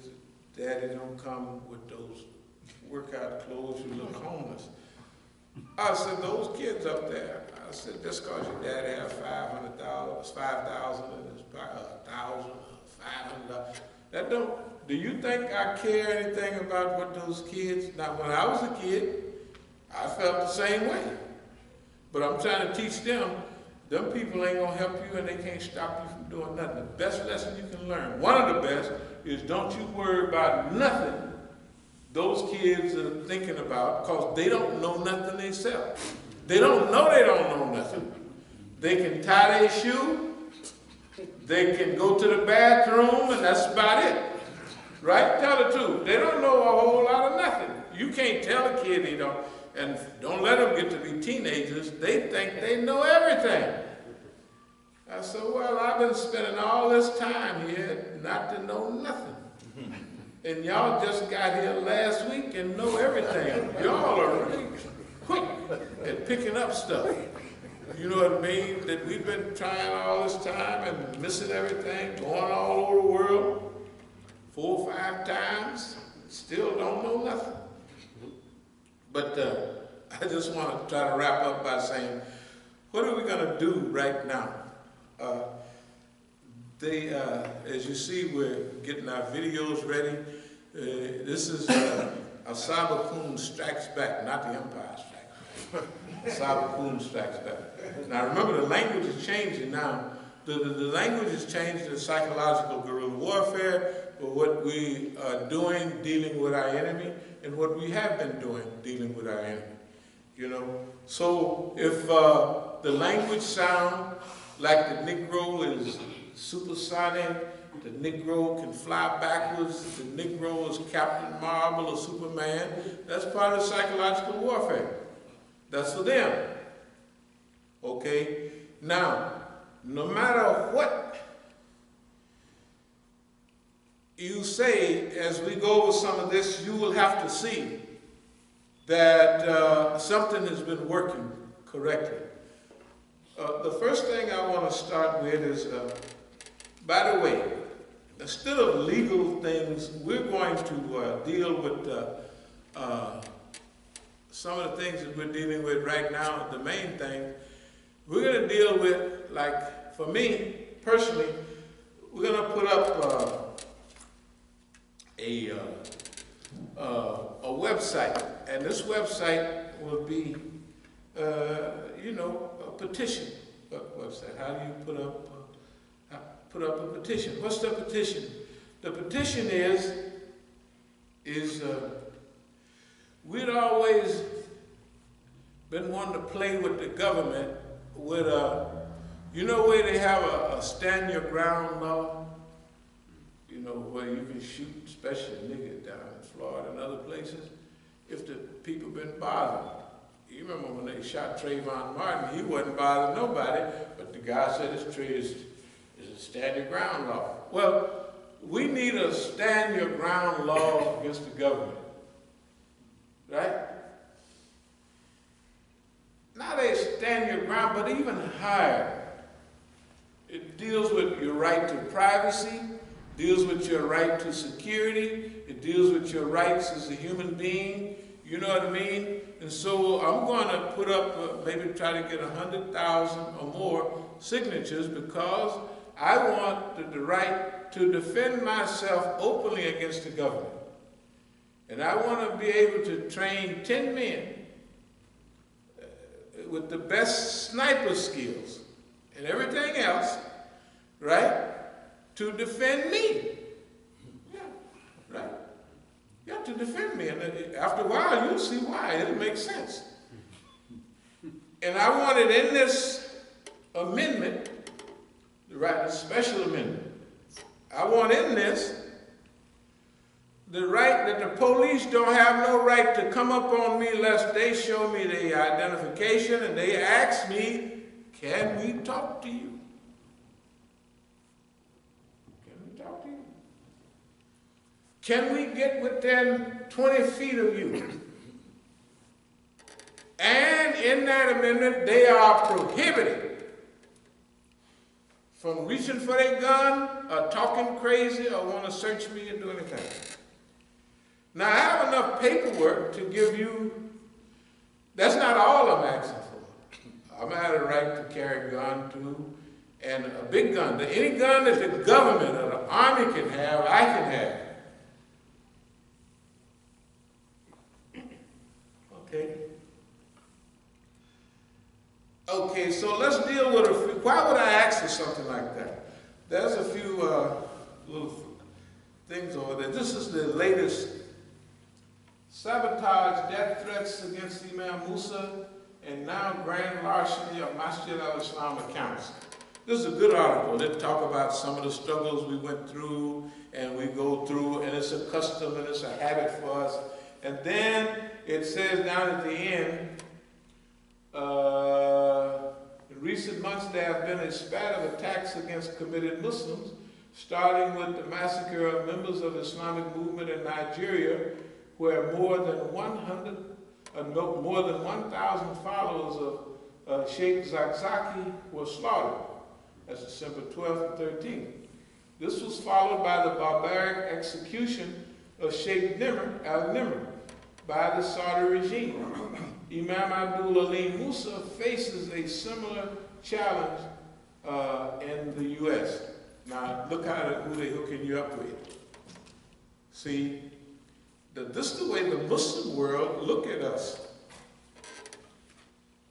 Speaker 1: Daddy don't come with those workout clothes, you look homeless. I said, those kids up there, I said, just because your daddy has $500, $5,000, and it's $1,000, $500, that don't, do you think I care anything about what those kids, now when I was a kid, I felt the same way. But I'm trying to teach them people ain't gonna help you and they can't stop you from doing nothing. The best lesson you can learn, one of the best, is don't you worry about nothing those kids are thinking about, because they don't know nothing themselves. They don't know nothing. They can tie their shoe, they can go to the bathroom, and that's about it. Right? Tell the truth. They don't know a whole lot of nothing. You can't tell a kid they don't, and don't let them get to be teenagers. They think they know everything. I said, well, I've been spending all this time here not to know nothing. And y'all just got here last week and know everything. Y'all are really quick at picking up stuff. You know what I mean? That we've been trying all this time and missing everything, going all over the world 4 or 5 times, still don't know nothing. But I just want to try to wrap up by saying, what are we going to do right now? As you see, we're getting our videos ready. This is As-Sabiqun Strikes Back, not the Empire Strikes Back. As-Sabiqun Strikes Back. Now remember, the language is changing now. The language has changed to psychological guerrilla warfare, for what we are doing dealing with our enemy, and what we have been doing dealing with our enemy. You know, so if the language sound like the Negro is supersonic, the Negro can fly backwards, the Negro is Captain Marvel or Superman, that's part of psychological warfare. That's for them. Okay? Now, no matter what you say, as we go over some of this, you will have to see that something has been working correctly. The first thing I want to start with is, by the way, instead of legal things, we're going to deal with some of the things that we're dealing with right now. The main thing, we're going to deal with, like, for me, personally, we're going to put up a website, and this website will be, you know, a petition website. How do you put up a petition? What's the petition? The petition is we'd always been wanting to play with the government with you know where they have a stand your ground law? You know, where you can shoot, especially niggas down in Florida and other places, if the people been bothering. You remember when they shot Trayvon Martin, he wasn't bothering nobody, but the guy said his tree is a stand your ground law. Well, we need a stand your ground law against the government, right? Not a stand your ground, but even higher. It deals with your right to privacy, deals with your right to security, it deals with your rights as a human being, you know what I mean? And so I'm going to put up, maybe try to get 100,000 or more signatures, because I want the right to defend myself openly against the government. And I want to be able to train 10 men with the best sniper skills and everything else, right, to defend me. Yeah, right. You have to defend me, and after a while you'll see why. It'll make sense. And I wanted in this amendment, right, a special amendment, I want in this the right that the police don't have no right to come up on me unless they show me their identification and they ask me, can we talk to you? Can we talk to you? Can we get within 20 feet of you? And in that amendment, they are prohibited from reaching for their gun or talking crazy or want to search me or do anything. Now, I have enough paperwork to give you, that's not all I'm asking for. I'm at a right to carry a gun too, and a big gun. Any gun that the government or the army can have, I can have. Okay? Okay, so let's deal with a few. Why would I ask for something like that? There's a few little things over there. This is the latest sabotage, death threats against Imam Musa, and now grand larceny of Masjid al-Islam accounts. This is a good article. They talk about some of the struggles we went through and we go through, and it's a custom and it's a habit for us. And then it says down at the end, in recent months there have been a spat of attacks against committed Muslims, starting with the massacre of members of the Islamic movement in Nigeria, where more than 1,000 followers of Sheikh Zakzaki were slaughtered. That's December 12th and 13th. This was followed by the barbaric execution of Sheikh Al-Nimr by the Saudi regime. Imam Abdul Alim Musa faces a similar challenge in the U.S. Now, look who they're hooking you up with. See, this is the way the Muslim world look at us.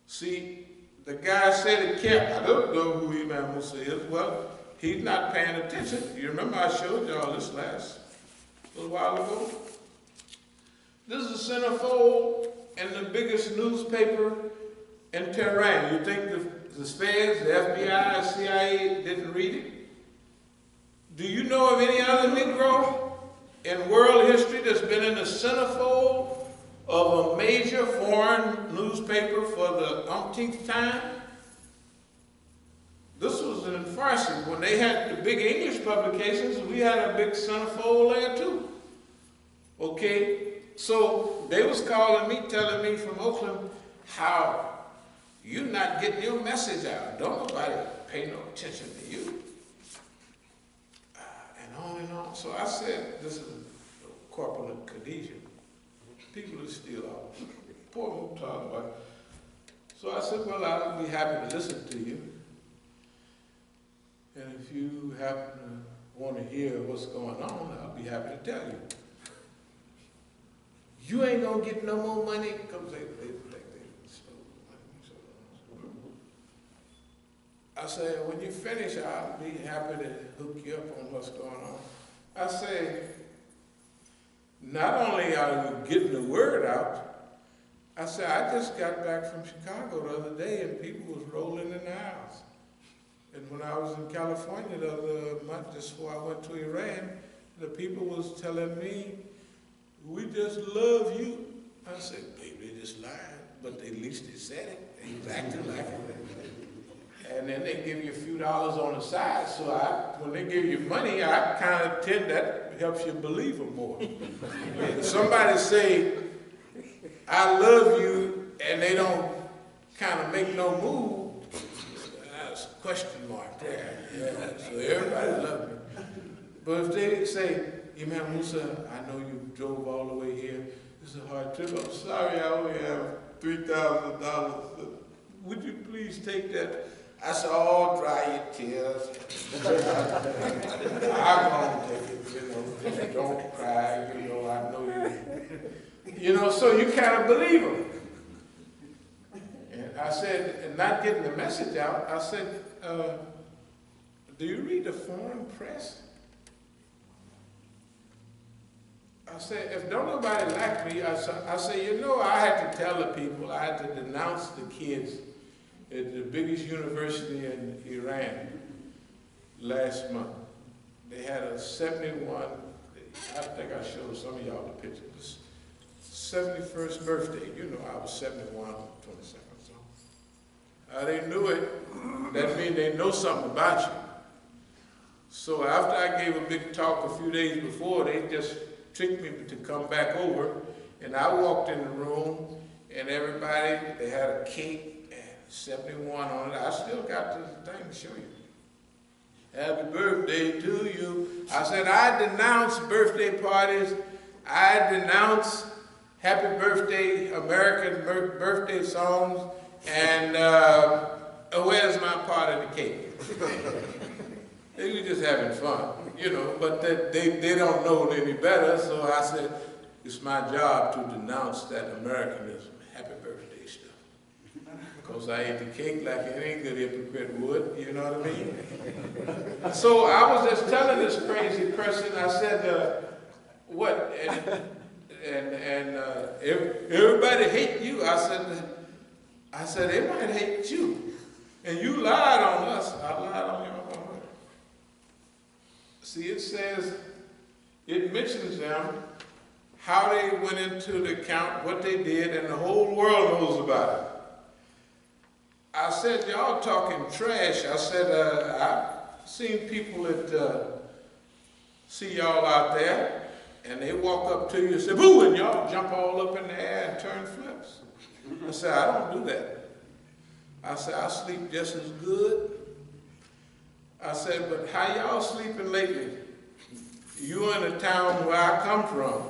Speaker 1: See, the guy said it can't. I don't know who Imam Musa is. Well, he's not paying attention. You remember I showed y'all this last little while ago? This is a centerfold in the biggest newspaper in Tehran. You think the feds, the FBI, CIA didn't read it? Do you know of any other Negro in world history that's been in the centerfold of a major foreign newspaper for the umpteenth time? This was in Farsi. When they had the big English publications, we had a big centerfold there too. Okay? So they was calling me, telling me from Oakland how you're not getting your message out. Don't nobody pay no attention to you. And on and on. So I said, this is Corporal Khadijah. People are still out. Poor Mukhtar. So I said, well, I'll be happy to listen to you. And if you happen to want to hear what's going on, I'll be happy to tell you. You ain't gonna get no more money because they stole money. I said, when you finish, I'll be happy to hook you up on what's going on. I say, not only are you getting the word out, I said, I just got back from Chicago the other day and people was rolling in the house. And when I was in California the other month, just before I went to Iran, the people was telling me, we just love you. I said, baby, they just lied, but at least they said it. They was acting like it. And then they give you a few dollars on the side, so when they give you money, I kind of tend that helps you believe them more. If somebody say, I love you, and they don't kind of make no move, that's a question mark there. Yeah, so everybody loves me. But if they say, Imam Musa, I know you drove all the way here. This is a hard trip. I'm sorry, I only have $3,000. Would you please take that? I said, oh, dry your tears. I'm going to take it, just don't cry, I know you. So you kind of believe them. And I said, and not getting the message out, I said, do you read the foreign press? I said, if don't nobody like me, I said, I had to tell the people, I had to denounce the kids at the biggest university in Iran last month. They had a 71, I think I showed some of y'all the pictures, 71st birthday. I was 71 on the 22nd. So they knew it. That means they know something about you. So after I gave a big talk a few days before, they just tricked me to come back over, and I walked in the room, and everybody, they had a cake and 71 on it. I still got the thing to show you. Happy birthday to you. I said, I denounce birthday parties. I denounce happy birthday, American birthday songs, and where's my part of the cake? They were just having fun, but they don't know any better, so I said, it's my job to denounce that Americanism, happy birthday stuff. Because I ate the cake like any good hypocrite would, you know what I mean? So I was just telling this crazy person, I said, what? And everybody hate you. I said, they might hate you. And you lied on us. I lied on your mama. See, it mentions them, how they went into the account, what they did, and the whole world knows about it. I said, y'all talking trash. I said, I've seen people that see y'all out there, and they walk up to you and say, boo, and y'all jump all up in the air and turn flips. I said, I don't do that. I said, I sleep just as good. I said, but how y'all sleeping lately? You in the town where I come from,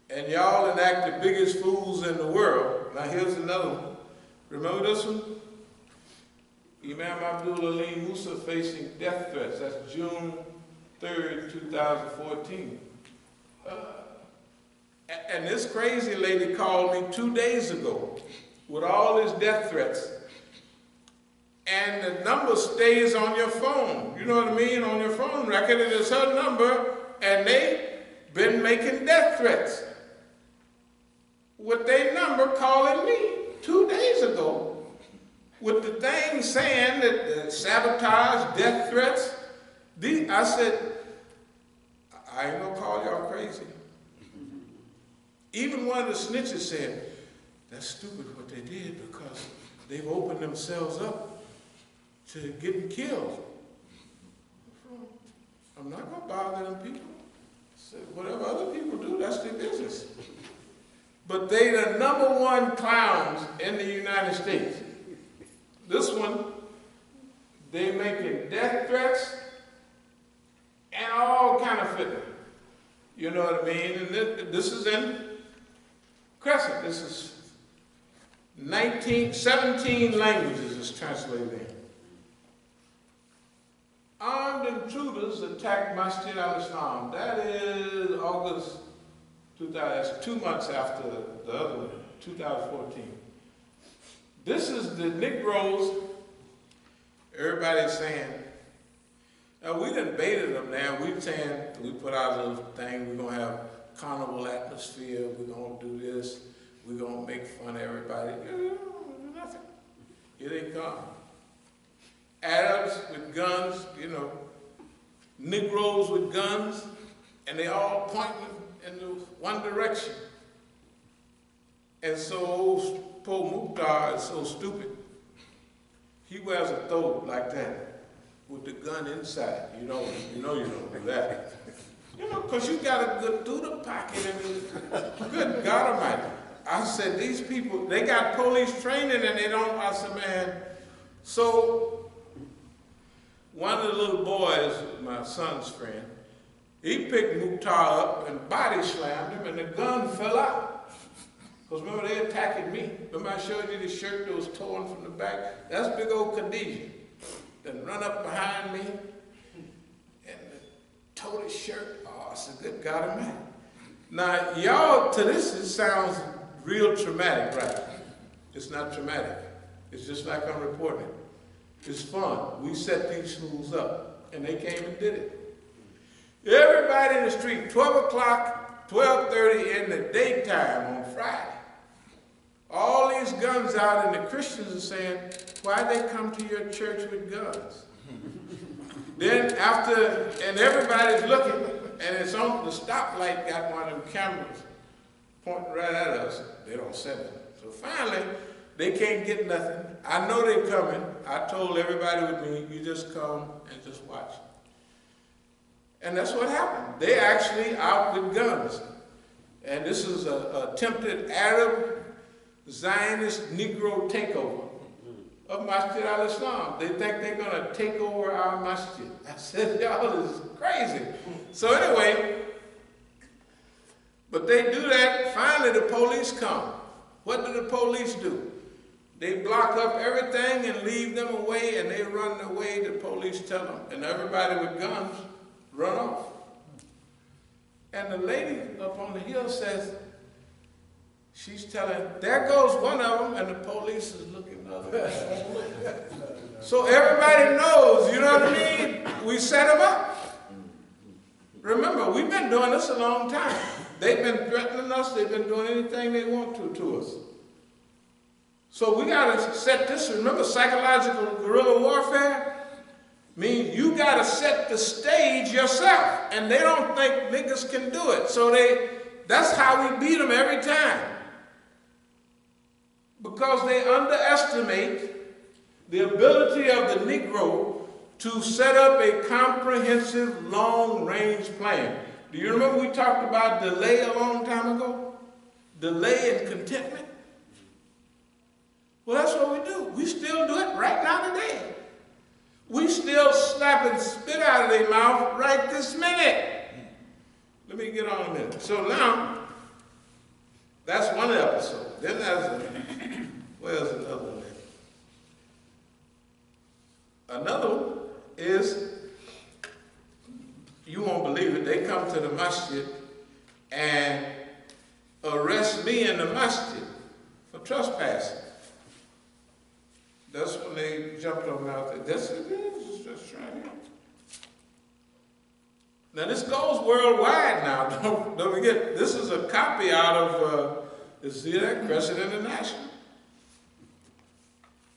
Speaker 1: and y'all enact the biggest fools in the world. Now here's another one. Remember this one? Imam Abdul, Alim, Musa facing death threats. That's June 3rd, 2014. And this crazy lady called me 2 days ago with all these death threats. And the number stays on your phone. You know what I mean? On your phone record, and it's her number, and they been making death threats with their number calling me 2 days ago with the thing saying that sabotage, death threats. I said, I ain't gonna call y'all crazy. Even one of the snitches said, that's stupid what they did because they've opened themselves up to getting killed. I'm not gonna bother them people. So whatever other people do, that's their business. But they the #1 clowns in the United States. This one, they making death threats and all kind of fitna. You know what I mean? And this is in Crescent. This is 17 languages is translated in. Armed intruders attacked Masjid al-Islam. That is August 2000, that's 2 months after the other one, 2014. This is the Negroes, everybody's saying, we done baited them now. We're saying, we put out a little thing, we're gonna have carnival atmosphere, we're gonna do this, we're gonna make fun of everybody. Nothing. Here they come. Arabs with guns, you know, Negroes with guns, and they all pointing in one direction. And so poor Mukhtar is so stupid. He wears a throat like that with the gun inside. You know you don't do that. You know, because you got to go through the pocket and good God Almighty. I said, these people, they got police training and they don't. I said, man, so one of the little boys, my son's friend, he picked Mukhtar up and body slammed him and the gun fell out. Because remember, they attacked me. Remember I showed you the shirt that was torn from the back? That's big old Khadijah. Then run up behind me and tore his shirt. Oh, it's a good God Almighty. Now, y'all, to this, it sounds real traumatic, right? It's not traumatic. It's just like I'm reporting it. It's fun. We set these schools up, and they came and did it. Everybody in the street, 12 o'clock, 12:30 in the daytime on Friday. All these guns out, and the Christians are saying, why'd they come to your church with guns? Then after, and everybody's looking, and it's on the stoplight, got one of them cameras pointing right at us. They don't send it. So finally, they can't get nothing. I know they're coming. I told everybody with me, you just come and just watch. And that's what happened. They actually out with guns. And this is an attempted Arab Zionist Negro takeover of Masjid al-Islam. They think they're going to take over our masjid. I said, y'all, this is crazy. So anyway, but they do that. Finally, the police come. What do the police do? They block up everything and leave them away, and they run away. The police tell them. And everybody with guns run off. And the lady up on the hill says, she's telling, there goes one of them, and the police is looking the other way. So everybody knows, you know what I mean? We set them up. Remember, we've been doing this a long time. They've been threatening us. They've been doing anything they want to us. So we got to set this. Remember, psychological guerrilla warfare means you got to set the stage yourself. And they don't think niggas can do it. So that's how we beat them every time. Because they underestimate the ability of the Negro to set up a comprehensive long-range plan. Do you remember we talked about delay a long time ago? Delay and contentment? Well, that's what we do. We still do it right now today. We still slap and spit out of their mouth right this minute. Let me get on a minute. So now, that's one episode. Then where's another one? Another one is, you won't believe it, they come to the Masjid and arrest me in the Masjid for trespassing. That's when they jumped on me out there. That's it is, just right here. Now this goes worldwide now, don't forget, this is a copy out of, you see that, Crescent International.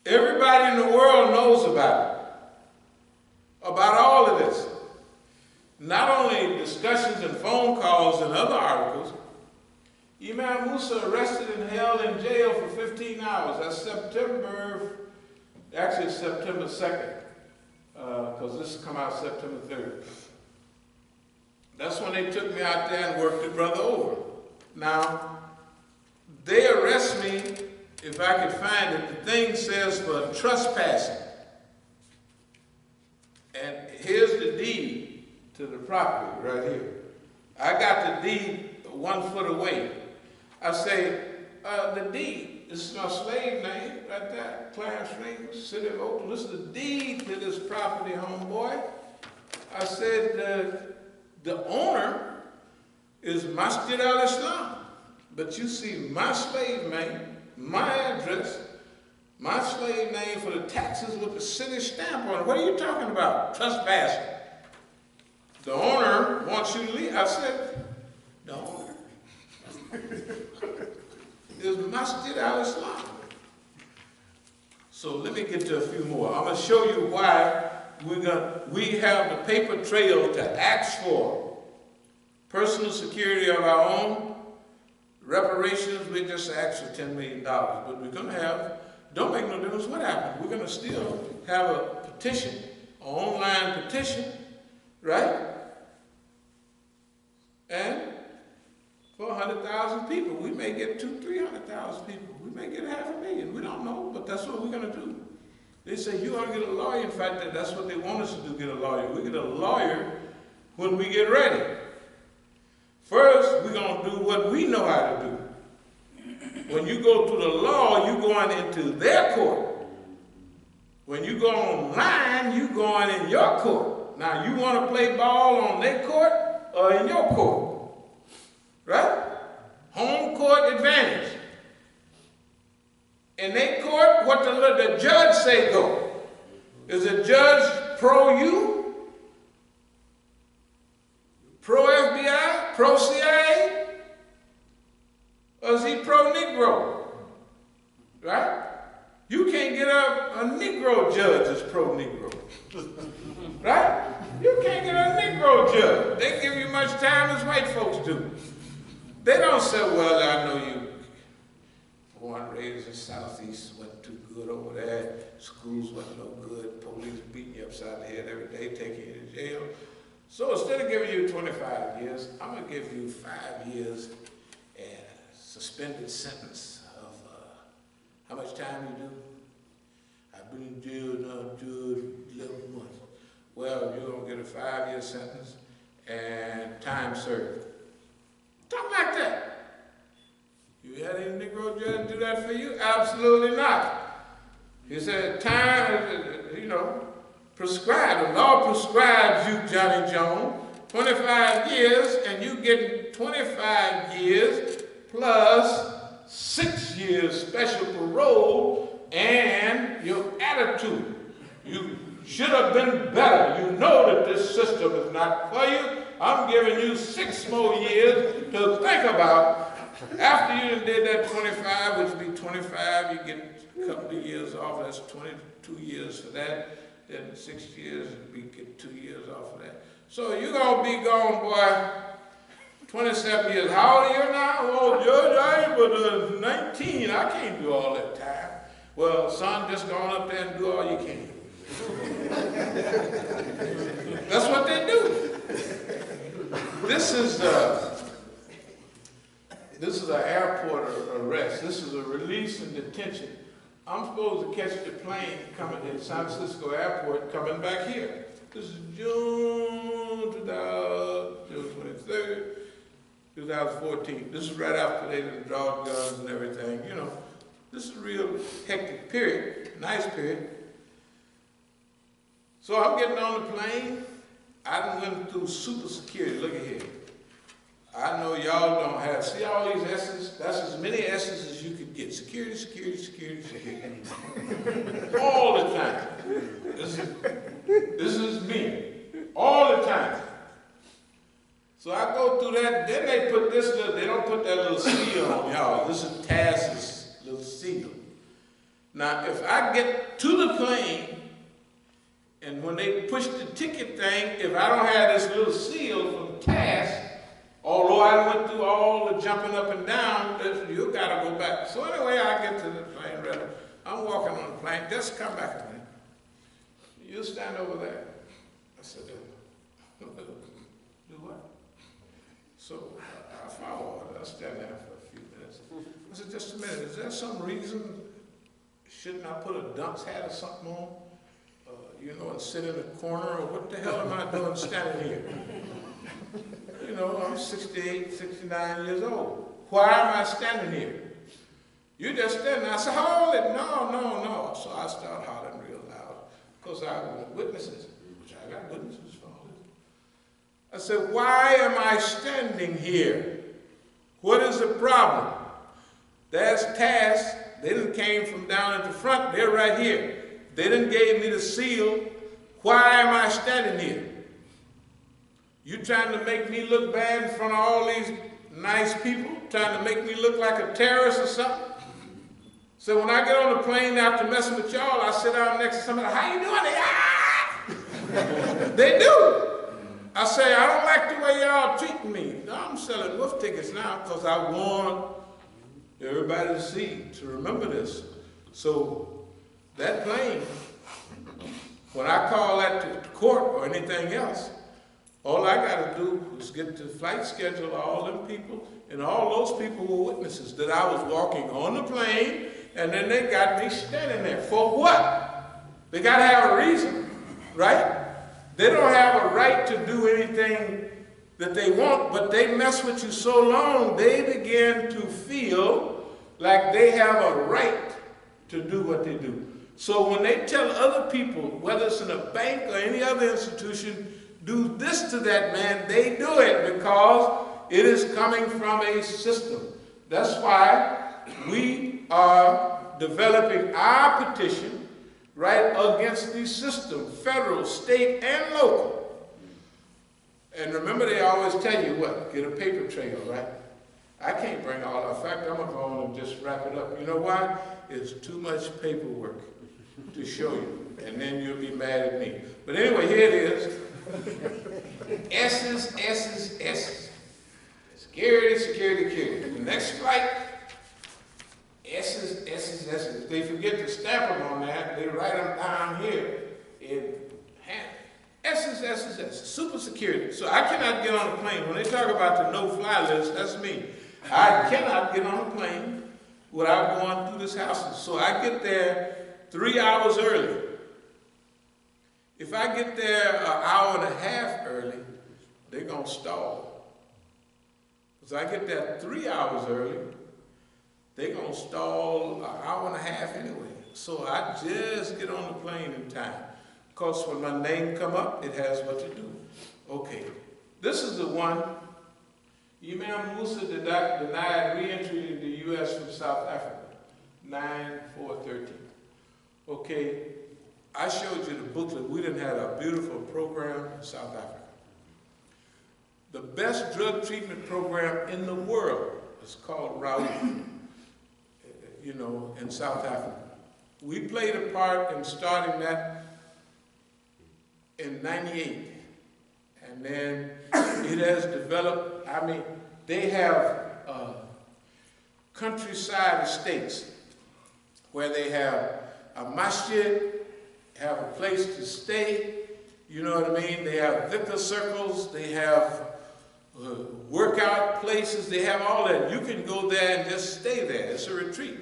Speaker 1: Everybody in the world knows about it. About all of this. Not only discussions and phone calls and other articles, Imam Musa arrested and held in jail for 15 hours. That's September 2nd, because this come out September 3rd. That's when they took me out there and worked the brother over. Now, they arrest me, if I could find it, the thing says for trespassing. And here's the deed to the property right here. I got the deed 1 foot away. I say, the deed, this is my slave name right there, Clarence Ring, City of Oakland. This is the deed to this property, homeboy. I said, the owner is Masjid al-Islam. But you see my slave name, my address, my slave name for the taxes with the city stamp on it. What are you talking about? Trespassing. The owner wants you to leave. I said, the owner is Masjid al-Islam. So let me get to a few more. I'm going to show you why we have the paper trail to ask for personal security of our own. Reparations, we just asked for $10 million. But we're going to have, don't make no difference what happens. We're going to still have a petition, an online petition, right? And 400,000 people. We may get 200,000-300,000 people. We may get 500,000. We don't know, but that's what we're going to do. They say, you ought to get a lawyer. In fact, that's what they want us to do, get a lawyer. We get a lawyer when we get ready. First, we're going to do what we know how to do. When you go through the law, you're going into their court. When you go online, you're going in your court. Now, you want to play ball on their court or in your court? Right? Home court advantage. In their court, what the judge say go? Is the judge pro-you? Pro-FBI? Pro-CIA? Or is he pro-Negro? Right? You can't get a Negro judge that's pro-Negro. Right? You can't get a Negro judge. They give you much time as white folks do. They don't say, well, I know you born and raised in the Southeast, wasn't too good over there. Schools wasn't no good. Police beating you upside the head every day, taking you to jail. So instead of giving you 25 years, I'm going to give you 5 years and a suspended sentence of how much time you do? I've been in jail now, Judge, 11 months. Well, you're going to get a 5-year sentence and time served. Talk like that. You had any Negro judge do that for you? Absolutely not. He said, time, prescribed. The law prescribes you, Johnny Jones, 25 years, and you getting 25 years plus 6 years special parole and your attitude. You should have been better. You know that this system is not for you, I'm giving you 6 more years to think about. After you done did that 25, which would be 25, you get a couple of years off. That's 22 years for that. Then 6 years, we get 2 years off of that. So you're going to be gone, boy, 27 years. How old are you now? Oh, Judge, I ain't but 19. I can't do all that time. Well, son, just go on up there and do all you can. That's what they do. This is an airport arrest. This is a release and detention. I'm supposed to catch the plane coming in San Francisco Airport coming back here. This is June 23rd, 2014. This is right after they done draw guns and everything. You know, this is a real hectic period, nice period. So I'm getting on the plane. I done went through super security. Look at here. I know y'all don't have, see all these S's? That's as many S's as you could get. Security, security, security, security. All the time. This is me. All the time. So I go through that, then they put this little, they don't put that little seal on y'all. This is TASS's little seal. Now, if I get to the plane, and when they push the ticket thing, if I don't have this little seal from TASS, although I went through all the jumping up and down, you gotta go back. So anyway, I get to the plane, rather. I'm walking on the plane, just come back to me. You stand over there. I said, do what? So I followed. I stand there for a few minutes. I said, just a minute, is there some reason, shouldn't I put a dunce hat or something on? You know, and sit in a corner, or what the hell am I doing standing here? You know, I'm 68, 69 years old. Why am I standing here? You just standing there. I said, hold it, no. So I start hollering real loud, because I want witnesses, which I got witnesses for all this. I said, why am I standing here? What is the problem? There's TASS. They done came from down at the front. They're right here. They done gave me the seal. Why am I standing here? You trying to make me look bad in front of all these nice people? Trying to make me look like a terrorist or something? So when I get on the plane after messing with y'all, I sit down next to somebody, how you doing? They do. I say, I don't like the way y'all treating me. I'm selling wolf tickets now because I want everybody to see, to remember this. So that plane, when I call that to court or anything else, all I got to do is get the flight schedule of all them people, and all those people were witnesses that I was walking on the plane, and then they got me standing there. For what? They got to have a reason, right? They don't have a right to do anything that they want, but they mess with you so long, they begin to feel like they have a right to do what they do. So when they tell other people, whether it's in a bank or any other institution, do this to that man, they do it because it is coming from a system. That's why we are developing our petition right against the system, federal, state, and local. And remember, they always tell you what? Get a paper trail, right? I can't bring all that. In fact, I'm going to go on and just wrap it up. You know why? It's too much paperwork to show you, and then you'll be mad at me. But anyway, here it is. S's. Security, security, security. The next flight, S's. If they forget to stamp them on that, they write them down here in hand. S's. Super security. So I cannot get on a plane. When they talk about the no-fly list, that's me. I cannot get on a plane without going through this house. So I get there 3 hours early. If I get there an hour and a half early, they're going to stall. Because I get there 3 hours early, they're going to stall an hour and a half anyway. So I just get on the plane in time. Because when my name come up, it has what to do. Okay, this is the one. Imam Musa denied re-entry to the U.S. from South Africa, 9/4/13. Okay, I showed you the booklet. We didn't have a beautiful program in South Africa. the best drug treatment program in the world. It's called Raouf, you know, in South Africa. We played a part in starting that in '98. And then it has developed, I mean, they have countryside estates where they have a masjid, have a place to stay, you know what I mean? They have dhikr circles, they have workout places, they have all that. You can go there and just stay there. It's a retreat.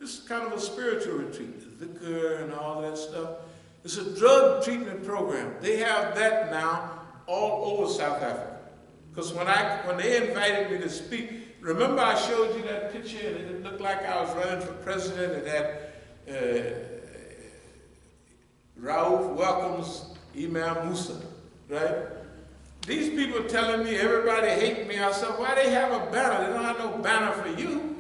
Speaker 1: It's kind of a spiritual retreat, the dhikr and all that stuff. It's a drug treatment program. They have that now all over South Africa. Because when they invited me to speak, remember I showed you that picture and it looked like I was running for president. It had Raouf welcomes Imam Musa, right? These people telling me everybody hate me. I said, why they have a banner? They don't have no banner for you.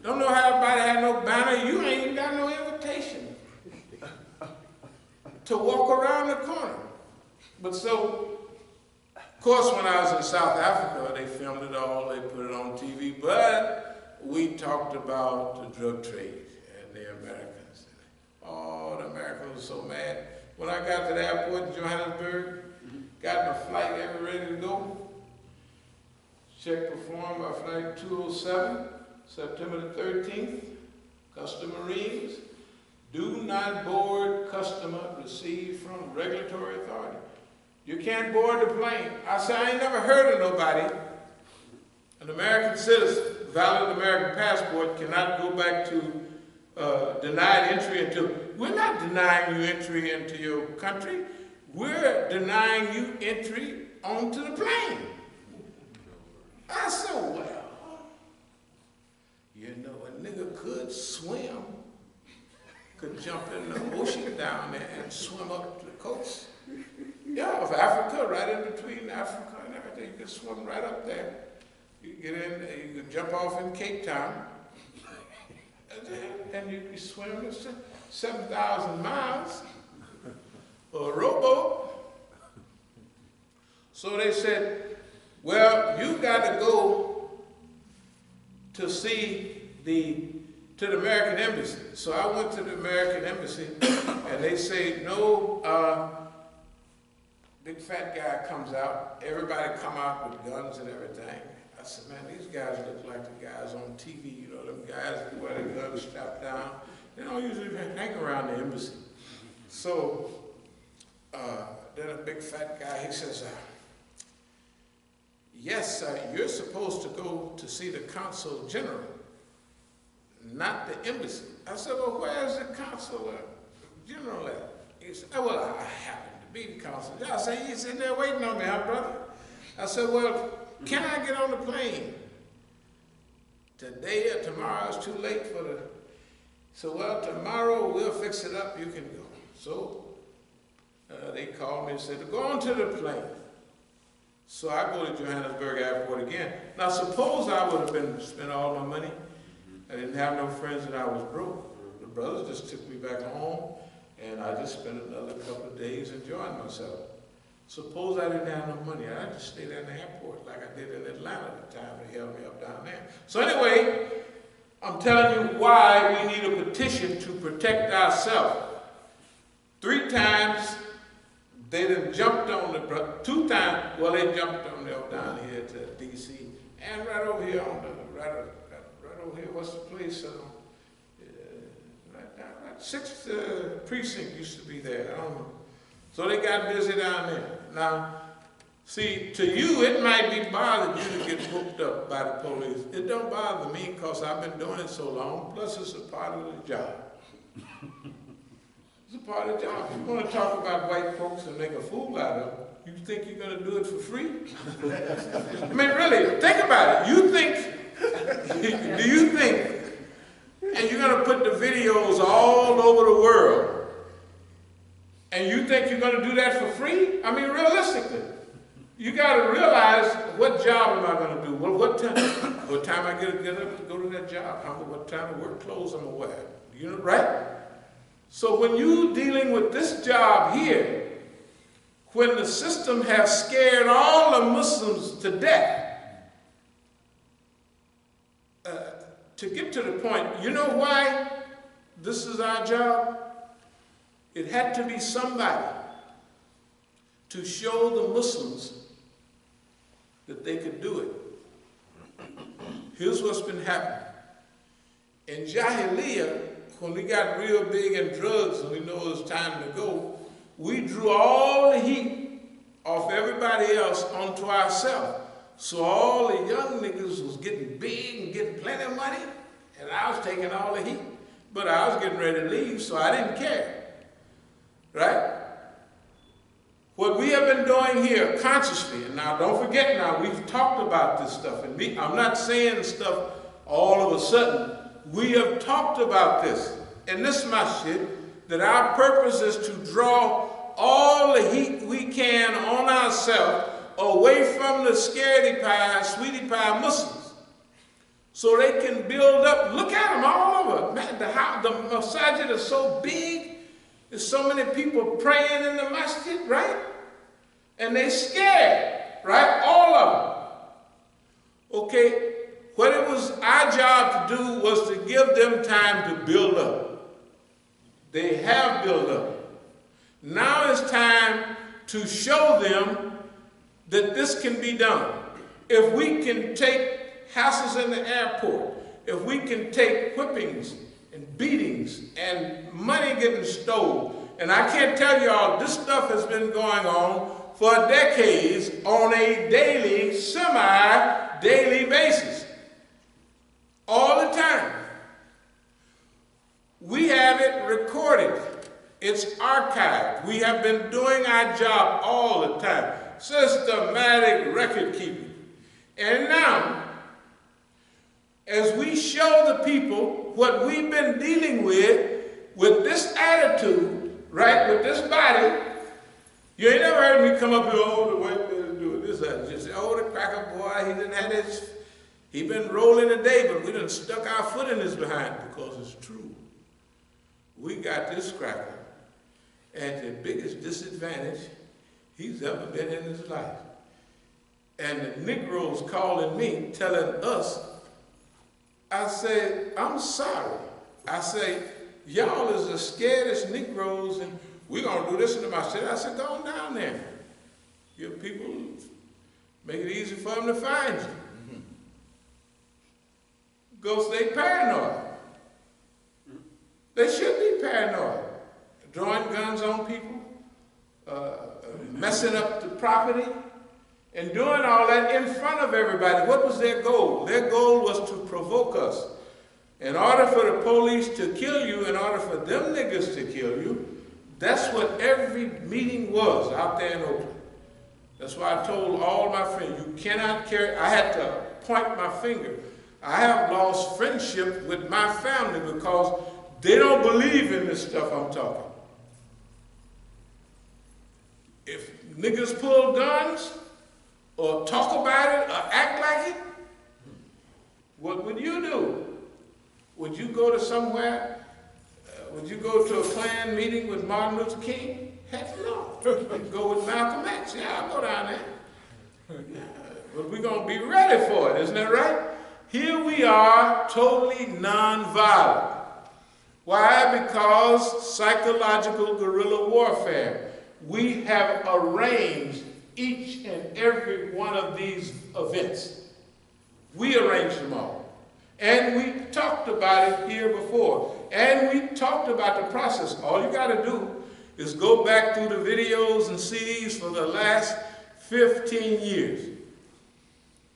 Speaker 1: Don't know how everybody had no banner. You ain't even got no invitation to walk around the corner. But so, of course, when I was in South Africa, they filmed it all, they put it on TV, but we talked about the drug trade and the Americans. Oh, the Americans were so mad. When I got to the airport in Johannesburg, got my flight ever ready to go, check performed by flight 207, September the 13th, Custom Marines, do not board customer received from regulatory authority. You can't board the plane. I said, I ain't never heard of nobody. An American citizen, valid American passport, cannot go back to denied entry into. We're not denying you entry into your country. We're denying you entry onto the plane. I said, well, you know, a nigga could swim, could jump in the ocean down there and swim up to the coast. Yeah, of Africa, right in between Africa and everything. You can swim right up there. You get in, you can jump off in Cape Town, and you can swim 7,000 miles or a rowboat. So they said, well, you got to go to see to the American Embassy. So I went to the American Embassy, and they say, no, big fat guy comes out, everybody come out with guns and everything. I said, man, these guys look like the guys on TV, you know, them guys who wear their guns strapped down. They don't usually hang around the embassy. So then a big fat guy, he says, yes, you're supposed to go to see the consul general, not the embassy. I said, well, where's the consul general at? He said, oh, well, I happen to be the consul. I said, he's sitting there waiting on me, huh, brother? I said, well, can I get on the plane? Today or tomorrow? It's too late for the... So, well, tomorrow we'll fix it up, you can go. So they called me and said, go on to the plane. So I go to Johannesburg Airport again. Now, suppose I would have spent all my money. I didn't have no friends and I was broke. The brothers just took me back home and I just spent another couple of days enjoying myself. Suppose I didn't have no money. I'd just stay there in the airport like I did in Atlanta at the time. They held me up down there. So anyway, I'm telling you why we need a petition to protect ourselves. 3 times they done jumped on the, 2 times, well, they jumped on me up down here to D.C. and right over here on the, right over here, what's the place? Right 6th precinct used to be there. I don't know. So they got busy down there. Now, see, to you, it might be bothered you to get booked up by the police. It don't bother me because I've been doing it so long, plus it's a part of the job. It's a part of the job. If you want to talk about white folks and make a fool out of them, you think you're going to do it for free? I mean, really, think about it. You think, do you think, and you're going to put the videos all over the world, and you think you're going to do that for free? I mean, realistically, you got to realize, what job am I going to do? Well, what time I get up to go to that job? What time of work clothes I'm going to wear? You know, right? So when you're dealing with this job here, when the system has scared all the Muslims to death. To get to the point, you know why this is our job? It had to be somebody to show the Muslims that they could do it. Here's what's been happening. In Jahiliyyah, when we got real big in drugs and we know it was time to go, we drew all the heat off everybody else onto ourselves. So all the young niggas was getting big and getting plenty of money, and I was taking all the heat. But I was getting ready to leave, so I didn't care. Right? What we have been doing here consciously, and now don't forget now, we've talked about this stuff, and I'm not saying stuff all of a sudden. We have talked about this in this masjid, that our purpose is to draw all the heat we can on ourselves away from the scaredy pie, sweetie pie Muslims, so they can build up. Look at them all over. Man, the masjid is so big. There's so many people praying in the masjid, right? And they scared, right? All of them. Okay, what it was our job to do was to give them time to build up. They have built up. Now it's time to show them that this can be done. If we can take hassles in the airport, if we can take whippings and beatings and money getting stolen, and I can't tell y'all, this stuff has been going on for decades on a daily, semi-daily basis. All the time. We have it recorded. It's archived. We have been doing our job all the time. Systematic record keeping. And now, as we show the people what we've been dealing with this attitude, right, with this body, you ain't never heard me come up here, oh, the white man is doing this. I just say, oh, the cracker boy, he didn't have this. He been rolling today, but we done stuck our foot in his behind, because it's true. We got this cracker at the biggest disadvantage he's ever been in his life. And the Negroes calling me, telling us, I said, I'm sorry. I say, y'all is the scaredest Negroes, and we're going to do this in the masjid. I said, go on down there. Your people, make it easy for them to find you. Go stay paranoid. They should be paranoid. Drawing guns on people, messing up the property, and doing all that in front of everybody. What was their goal? Their goal was to provoke us. In order for the police to kill you, in order for them niggas to kill you, that's what every meeting was out there in Oakland. That's why I told all my friends, you cannot carry, I had to point my finger. I have lost friendship with my family because they don't believe in this stuff I'm talking. If niggas pull guns or talk about it or act like it, what would you do? Would you go to somewhere? Would you go to a Klan meeting with Martin Luther King? Heck no. You'd go with Malcolm X. Yeah, I'll go down there. Yeah, but we're going to be ready for it, isn't that right? Here we are, totally non-violent. Why? Because psychological guerrilla warfare. We have arranged each and every one of these events. We arranged them all. And we talked about it here before. And we talked about the process. All you got to do is go back through the videos and CDs for the last 15 years.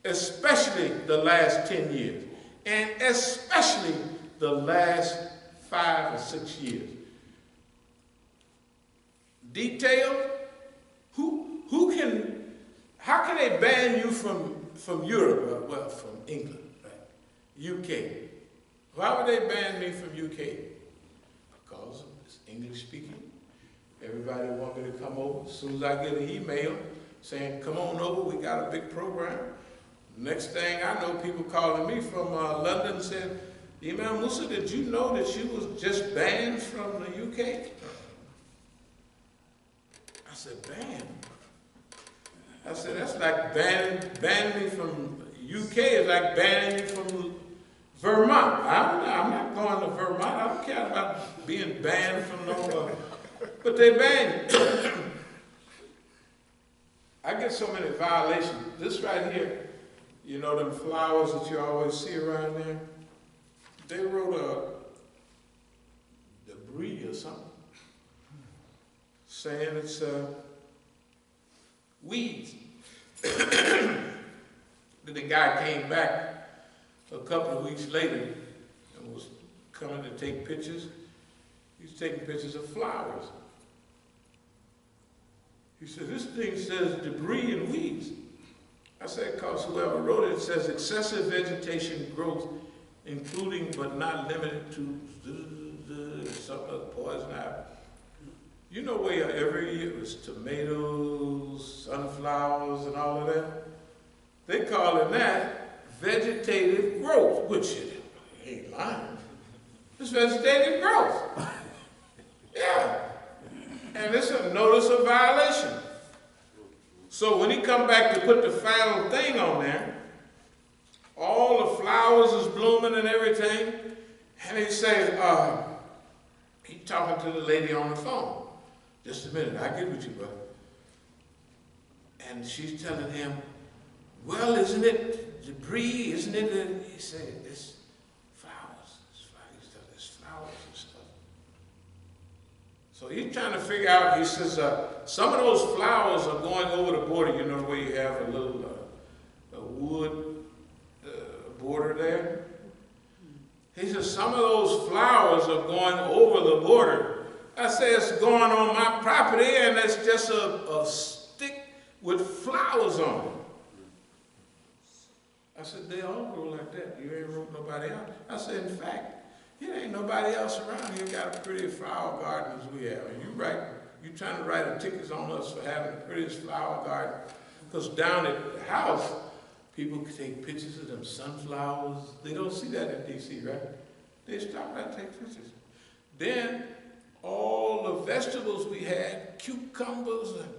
Speaker 1: Especially the last 10 years. And especially the last 5 or 6 years. Detailed? How can they ban you from Europe? Well, from England, right? UK. Why would they ban me from UK? Because it's English speaking. Everybody want me to come over. As soon as I get an email saying, come on over, we got a big program. Next thing I know, people calling me from London said, Imam Musa, did you know that you was just banned from the UK? I said, ban? I said, that's like banning me from UK, is like banning me from Vermont. I'm not going to Vermont. I don't care about being banned from nowhere. But they banned you. I get so many violations. This right here, you know them flowers that you always see around there? They wrote a debris or something, saying it's weeds. Then the guy came back a couple of weeks later and was coming to take pictures. He's taking pictures of flowers. He said, this thing says debris and weeds. I said, because whoever wrote it says excessive vegetation growth, including but not limited to some of the poison ivy. You know where every year it was tomatoes, sunflowers, and all of that? They call it that vegetative growth, which it ain't lying. It's vegetative growth. Yeah. And it's a notice of violation. So when he come back to put the final thing on there, all the flowers is blooming and everything, and he says, he's talking to the lady on the phone. Just a minute, I get with you, brother. And she's telling him, well, isn't it debris? Isn't it? He said, it's flowers. It's flowers and stuff. So he's trying to figure out, he says, some of those flowers are going over the border. You know where you have a little wood border there? He says, some of those flowers are going over the border. I say, it's going on my property, and it's just a stick with flowers on it. I said, they all grow like that. You ain't wrote nobody else. I said, in fact, it ain't nobody else around here got a pretty flower garden as we have. And you trying to write a ticket on us for having the prettiest flower garden. Because down at the house, people can take pictures of them sunflowers. They don't see that in D.C., right? They stop by and take pictures. Then, all the vegetables we had, cucumbers and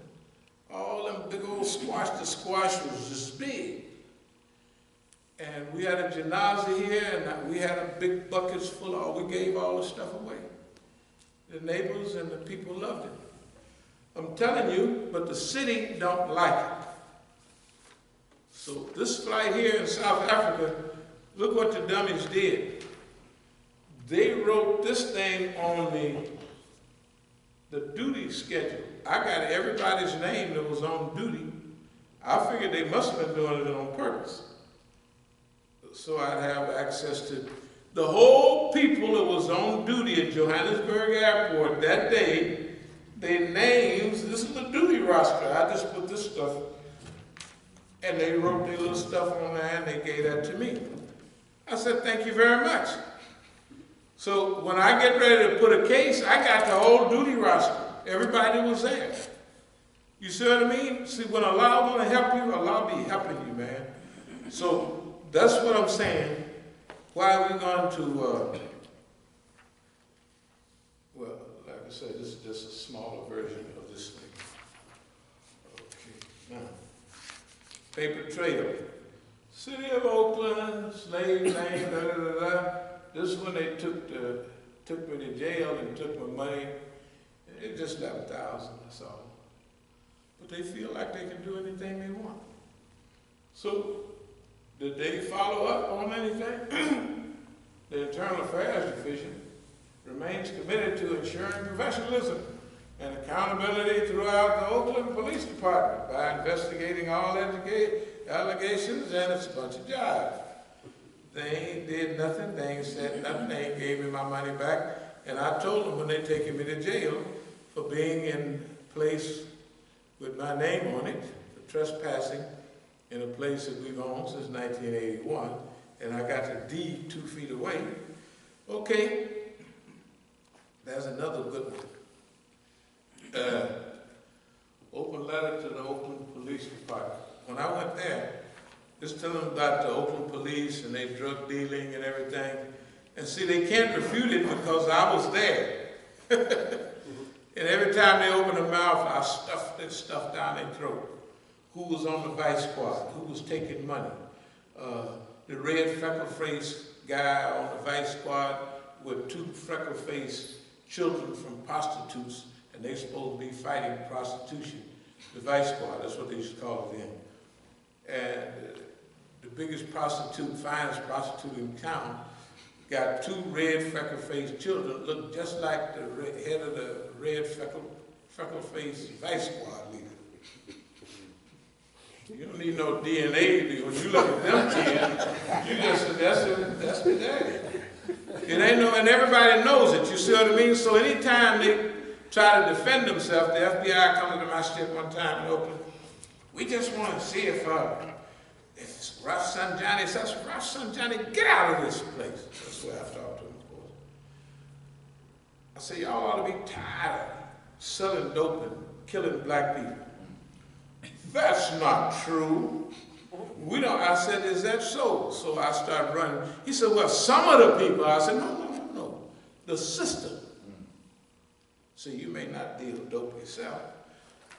Speaker 1: all them big old squash, the squash was this big. And we had a janaza here, and we had a big buckets full of, we gave all the stuff away. The neighbors and the people loved it. I'm telling you, but the city don't like it. So this flight here in South Africa, look what the dummies did. They wrote this thing on the duty schedule. I got everybody's name that was on duty. I figured they must have been doing it on purpose. So I'd have access to the whole people that was on duty at Johannesburg Airport that day, their names. This is the duty roster. I just put this stuff, and they wrote their little stuff on there, and they gave that to me. I said, thank you very much. So when I get ready to put a case, I got the whole duty roster. Everybody was there. You see what I mean? See, when Allah want to help you, Allah be helping you, man. So that's what I'm saying. Why are we going to, well, like I said, this is just a smaller version of this thing. Okay, now, paper trail. City of Oakland, slave name, da da da da. This is when they took me to jail and took my money. It's just $11,000, that's all. But they feel like they can do anything they want. So, did they follow up on anything? The Internal Affairs Division remains committed to ensuring professionalism and accountability throughout the Oakland Police Department by investigating all allegations, and it's a bunch of jive. They ain't did nothing, they ain't said nothing, they ain't gave me my money back, and I told them when they taken me to jail for being in place with my name on it, for trespassing in a place that we've owned since 1981, and I got the deed 2 feet away. Okay, there's another good one. Open letter to the Oakland Police Department. When I went there, just tell them about the Oakland police and their drug dealing and everything. And see, they can't refute it because I was there. And every time they open their mouth, I stuff this stuff down their throat. Who was on the vice squad? Who was taking money? The red freckle-faced guy on the vice squad with 2 freckle-faced children from prostitutes, and they supposed to be fighting prostitution. The vice squad, that's what they used to call it then. And the biggest prostitute, finest prostitute in town, got 2 red freckle-faced children, looked just like the head of the red freckle-faced vice squad leader. You don't need no DNA, because you look at them kids, you just say, that's the daddy. It ain't no, and everybody knows it, you see what I mean? So anytime they try to defend themselves, the FBI come to the Masjid one time in Oakland, we just want to see if it's rough son Johnny. Says, rough son Johnny, get out of this place. That's the way I talked to him, of course. I said, y'all ought to be tired of selling dope and killing black people. That's not true. We don't. I said, is that so? So I started running. He said, well, some of the people. I said, no. The system. So you may not deal dope yourself.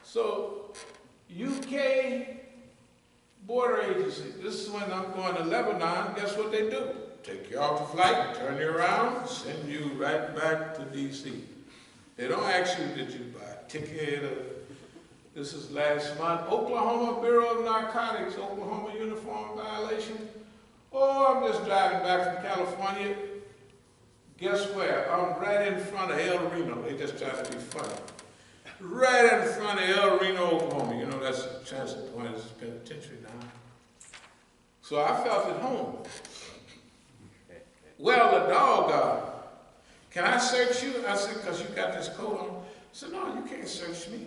Speaker 1: So UK border agency, this is when I'm going to Lebanon, guess what they do? Take you off the flight, turn you around, send you right back to DC. They don't ask you, did you buy a ticket or, this is last month, Oklahoma Bureau of Narcotics, Oklahoma uniform violation. Oh, I'm just driving back from California. Guess where? I'm right in front of El Reno. They just try to be funny. Right in front of El Reno, Oklahoma. You know, that's the transit point, it's penitentiary now. So I felt at home. Well, the dog, can I search you? I said, because you got this coat on. I said, no, you can't search me.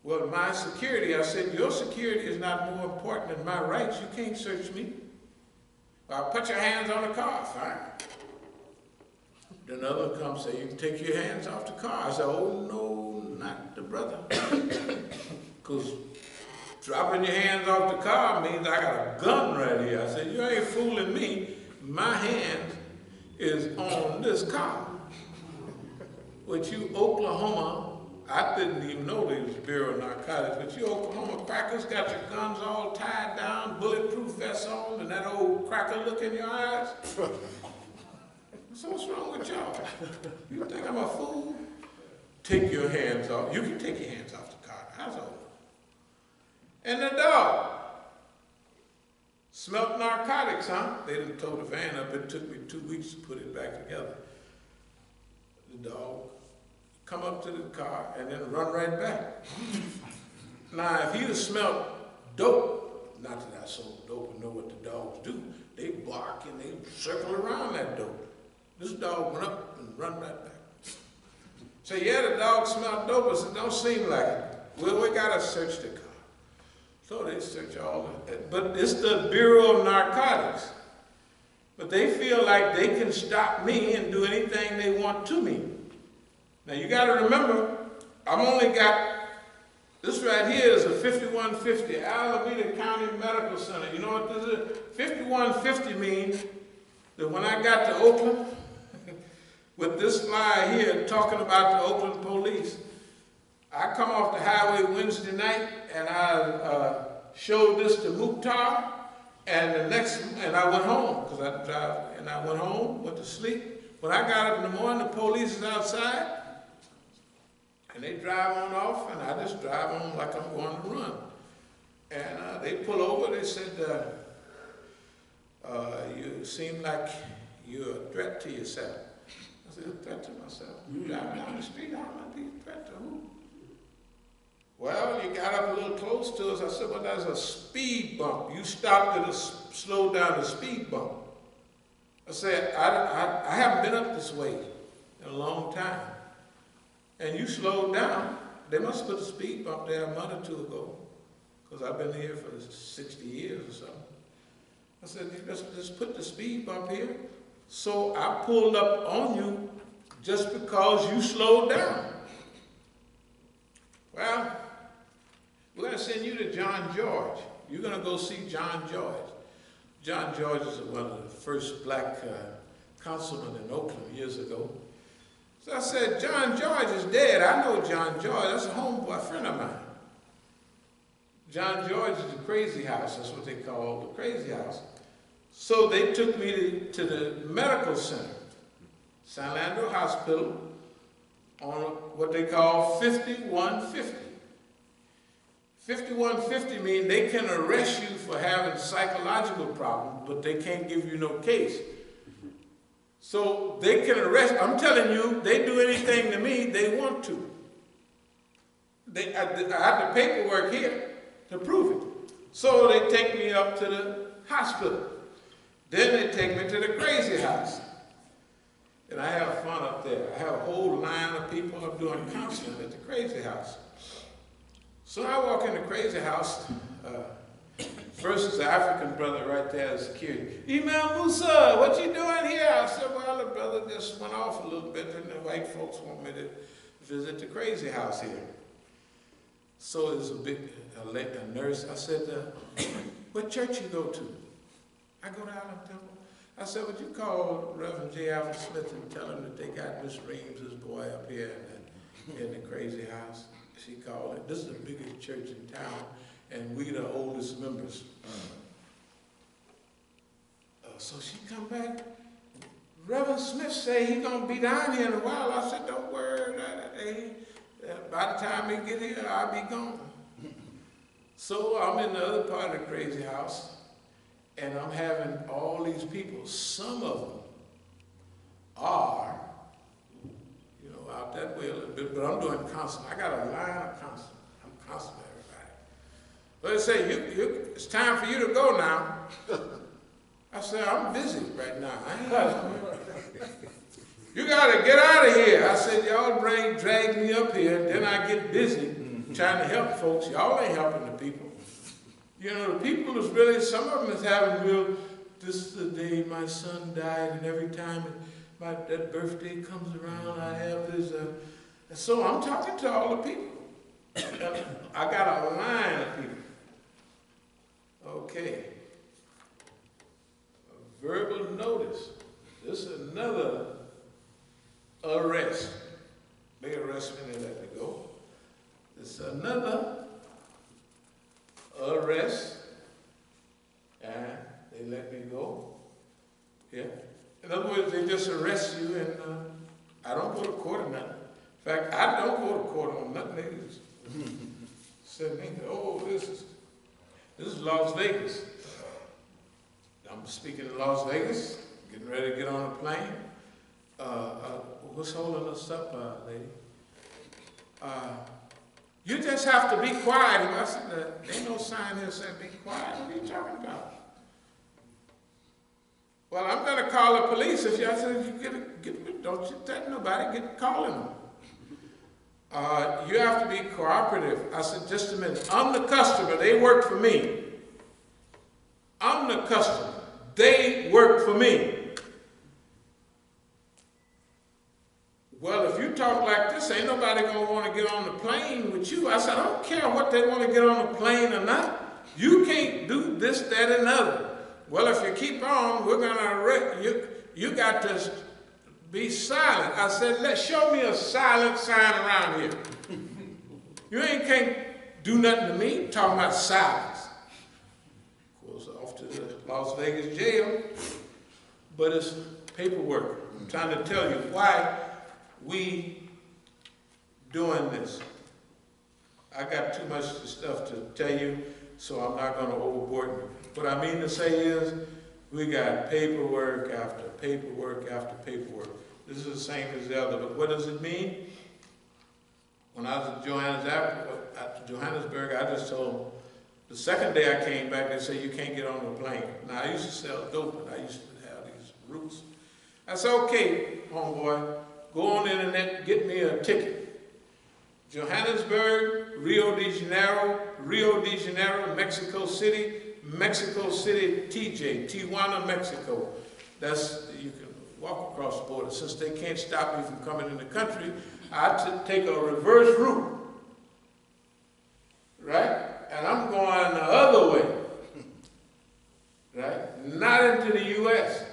Speaker 1: Well, my security, I said, your security is not more important than my rights. You can't search me. Well, put your hands on the car. Fine. Then another one comes and say, you can take your hands off the car. I said, oh, no, not the brother. Because dropping your hands off the car means I got a gun right here. I said, you ain't fooling me. My hand is on this car. But you Oklahoma, I didn't even know they was Bureau of Narcotics, but you Oklahoma crackers got your guns all tied down, bulletproof vests on, and that old cracker look in your eyes. So what's wrong with y'all? You think I'm a fool? Take your hands off. You can take your hands off the car. How's all? And the dog smelt narcotics, huh? They done towed the van up. It took me 2 weeks to put it back together. The dog come up to the car and then run right back. Now, if he'd have smelled dope, not that I sold dope and know what the dogs do, they bark and they circle around that dope. This dog went up and run right back. So yeah, the dog smelled dope, but it don't seem like it. Well, we gotta search the car. So they search all of it. But it's the Bureau of Narcotics. But they feel like they can stop me and do anything they want to me. Now you got to remember, I've only got, this right here is a 5150, Alameda County Medical Center. You know what this is? 5150 means that when I got to Oakland, with this flyer here talking about the Oakland police, I come off the highway Wednesday night and I showed this to Mukhtar, and I went home, because I drive, and I went home, went to sleep. When I got up in the morning, the police is outside, and they drive on off, and I just drive on like I'm going to run. And they pull over, they said, you seem like you're a threat to yourself. I said, a threat to myself? You drive down the street, how am I being a threat to who? Well, you got up a little close to us. I said, well, that's a speed bump. You stopped at a slow down the speed bump. I said, I haven't been up this way in a long time. And you slowed down. They must have put a speed bump there a month or two ago, because I've been here for 60 years or something. I said, you just put the speed bump here. So I pulled up on you just because you slowed down. Well, we're going to send you to John George. You're going to go see John George. John George is one of the first black councilmen in Oakland years ago. So I said, John George is dead. I John George. That's a homeboy friend of mine. John George is the crazy house. That's what they call the crazy house. So they took me to the medical center, San Leandro Hospital, on what they call 5150. 5150 means they can arrest you for having psychological problems, but they can't give you no case. So they can arrest, I'm telling you, they do anything to me they want to. I have the paperwork here to prove it. So they take me up to the hospital. Then they take me to the crazy house. And I have fun up there. I have a whole line of people I'm doing counseling at the crazy house. So I walk in the crazy house. First is the African brother right there as security. Imam Musa, what you doing here? I said, well, the brother just went off a little bit and the white folks want me to visit the crazy house here. So there's a nurse. I said, what church you go to? I go to Alim Temple. I said, would you call Reverend J. Alvin Smith and tell him that they got Miss Reams's boy up here in the crazy house? She called it. This is the biggest church in town, and we the oldest members. So she come back. Reverend Smith say he gonna be down here in a while. I said, don't worry. By the time he get here, I'll be gone. So I'm in the other part of the crazy house, and I'm having all these people. Some of them are, out that way a little bit, but I'm doing counseling. I got a line of counseling. I'm counseling everybody. But they say, it's time for you to go now. I said, I'm busy right now. You gotta get out of here. I said, y'all drag me up here, and then I get busy trying to help folks. Y'all ain't helping the people. The people is really, some of them is having real, this is the day my son died, and every time that birthday comes around, I have this. So I'm talking to all the people. I got a line of people. Okay. A verbal notice. This is another arrest. They arrest me, they let me go. This is another arrest, and they let me go. Yeah. In other words, they just arrest you, and I don't go to court or nothing. In fact, I don't go to court on nothing. They just send me, this is Las Vegas. I'm speaking in Las Vegas, getting ready to get on a plane. What's holding us up, lady? You just have to be quiet. I said, there ain't no sign here saying be quiet. What are you talking about? Well, I'm going to call the police. If y'all say, don't you tell nobody, get calling them. You have to be cooperative. I said, just a minute. I'm the customer. They work for me. I'm the customer. They work for me. Well, if you talk like this, ain't nobody going to want to get on the plane with you. I said, I don't care what they want to get on the plane or not. You can't do this, that, and other. Well, if you keep on, we're going to arrest you. You got to be silent. I said, show me a silent sign around here. You can't do nothing to me, talking about silence. Of course, off to the Las Vegas jail, but it's paperwork. I'm trying to tell you why we doing this. I got too much stuff to tell you, so I'm not going to overboard you. What I mean to say is, we got paperwork after paperwork after paperwork. This is the same as the other, but what does it mean? When I was at Johannesburg, I just told them, the second day I came back, they said, you can't get on the plane. Now, I used to sell dope, and I used to have these roots. I said, okay, homeboy, go on the internet, get me a ticket. Johannesburg, Rio de Janeiro, Mexico City, TJ, Tijuana, Mexico. You can walk across the border. Since they can't stop me from coming in the country, I take a reverse route, right? And I'm going the other way, right? Not into the U.S.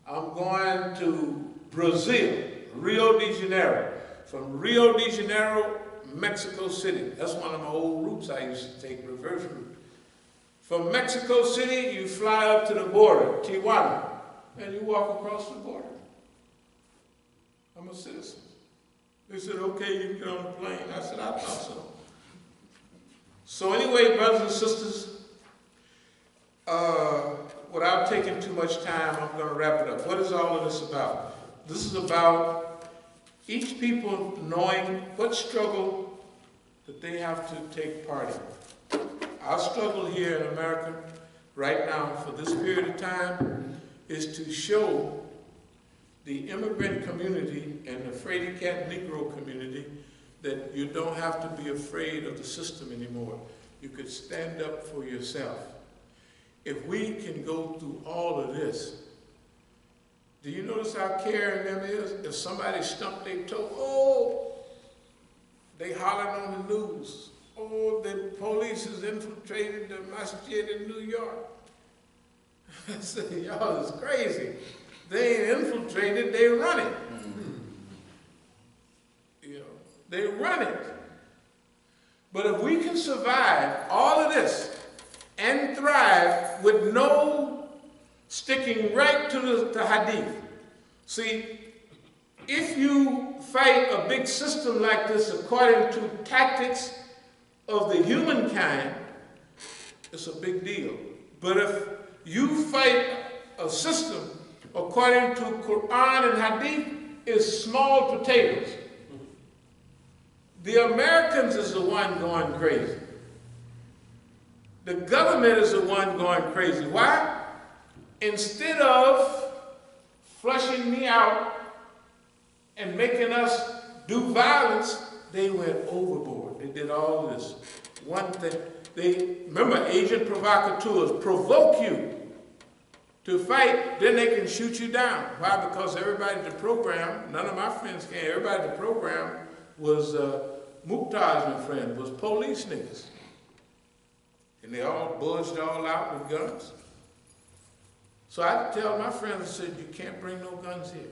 Speaker 1: I'm going to Brazil, Rio de Janeiro. from Rio de Janeiro, Mexico City. That's one of my old routes I used to take, reverse route. From Mexico City, you fly up to the border, Tijuana, and you walk across the border. I'm a citizen. They said, okay, you can get on the plane. I said, I thought so. So anyway, brothers and sisters, without taking too much time, I'm going to wrap it up. What is all of this about? This is about each people knowing what struggle that they have to take part in. Our struggle here in America right now for this period of time is to show the immigrant community and the fraidy cat Negro community that you don't have to be afraid of the system anymore. You could stand up for yourself. If we can go through all of this, do you notice how caring them is? If somebody stumped their toe, oh, they hollering on the news. Oh, the police has infiltrated the Masjid in New York. I said, y'all is crazy. They ain't infiltrated, they run it. You know, they run it. But if we can survive all of this and thrive with no sticking right to the hadith. See, if you fight a big system like this according to tactics of the humankind, it's a big deal. But if you fight a system according to Quran and Hadith, it's small potatoes. The Americans is the one going crazy. The government is the one going crazy. Why? Instead of flushing me out and making us do violence, they went overboard. They did all this. One thing, remember, agent provocateurs provoke you to fight, then they can shoot you down. Why? Because everybody in the program, none of my friends came, everybody in the program was, Mukhtar's my friend, was police niggas. And they all buzzed all out with guns. So I tell my friends, I said, you can't bring no guns here.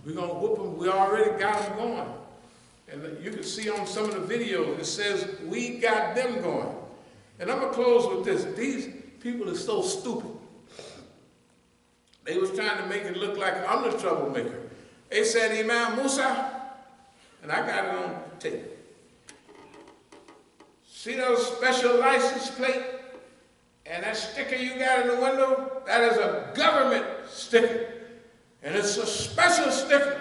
Speaker 1: We're going to whoop them. We already got them going. And you can see on some of the videos, it says, we got them going. And I'm going to close with this. These people are so stupid. They was trying to make it look like I'm the troublemaker. They said, Imam Musa, and I got it on tape. See those special license plate and that sticker you got in the window? That is a government sticker. And it's a special sticker.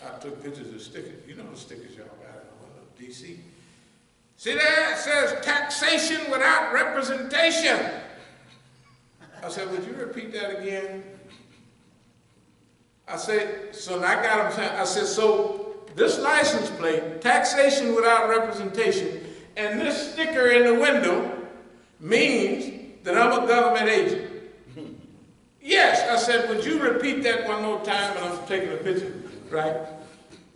Speaker 1: I took pictures of stickers. You know the stickers y'all got in the window, DC. See there? It says taxation without representation. I said, would you repeat that again? I said, so I got them saying, I said, so this license plate, taxation without representation, and this sticker in the window means that I'm a government agent. Yes, I said, would you repeat that one more time? And I'm taking a picture, right?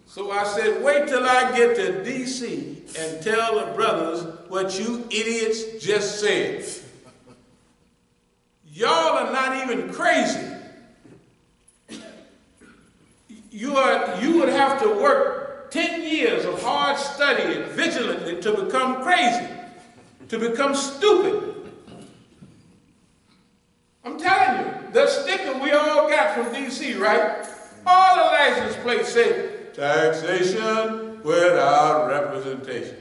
Speaker 1: So I said, wait till I get to D.C. and tell the brothers what you idiots just said. Y'all are not even crazy. You would have to work 10 years of hard study vigilantly to become crazy, to become stupid. I'm telling you, the sticker we all got from D.C., right? All the license plates say, taxation without representation.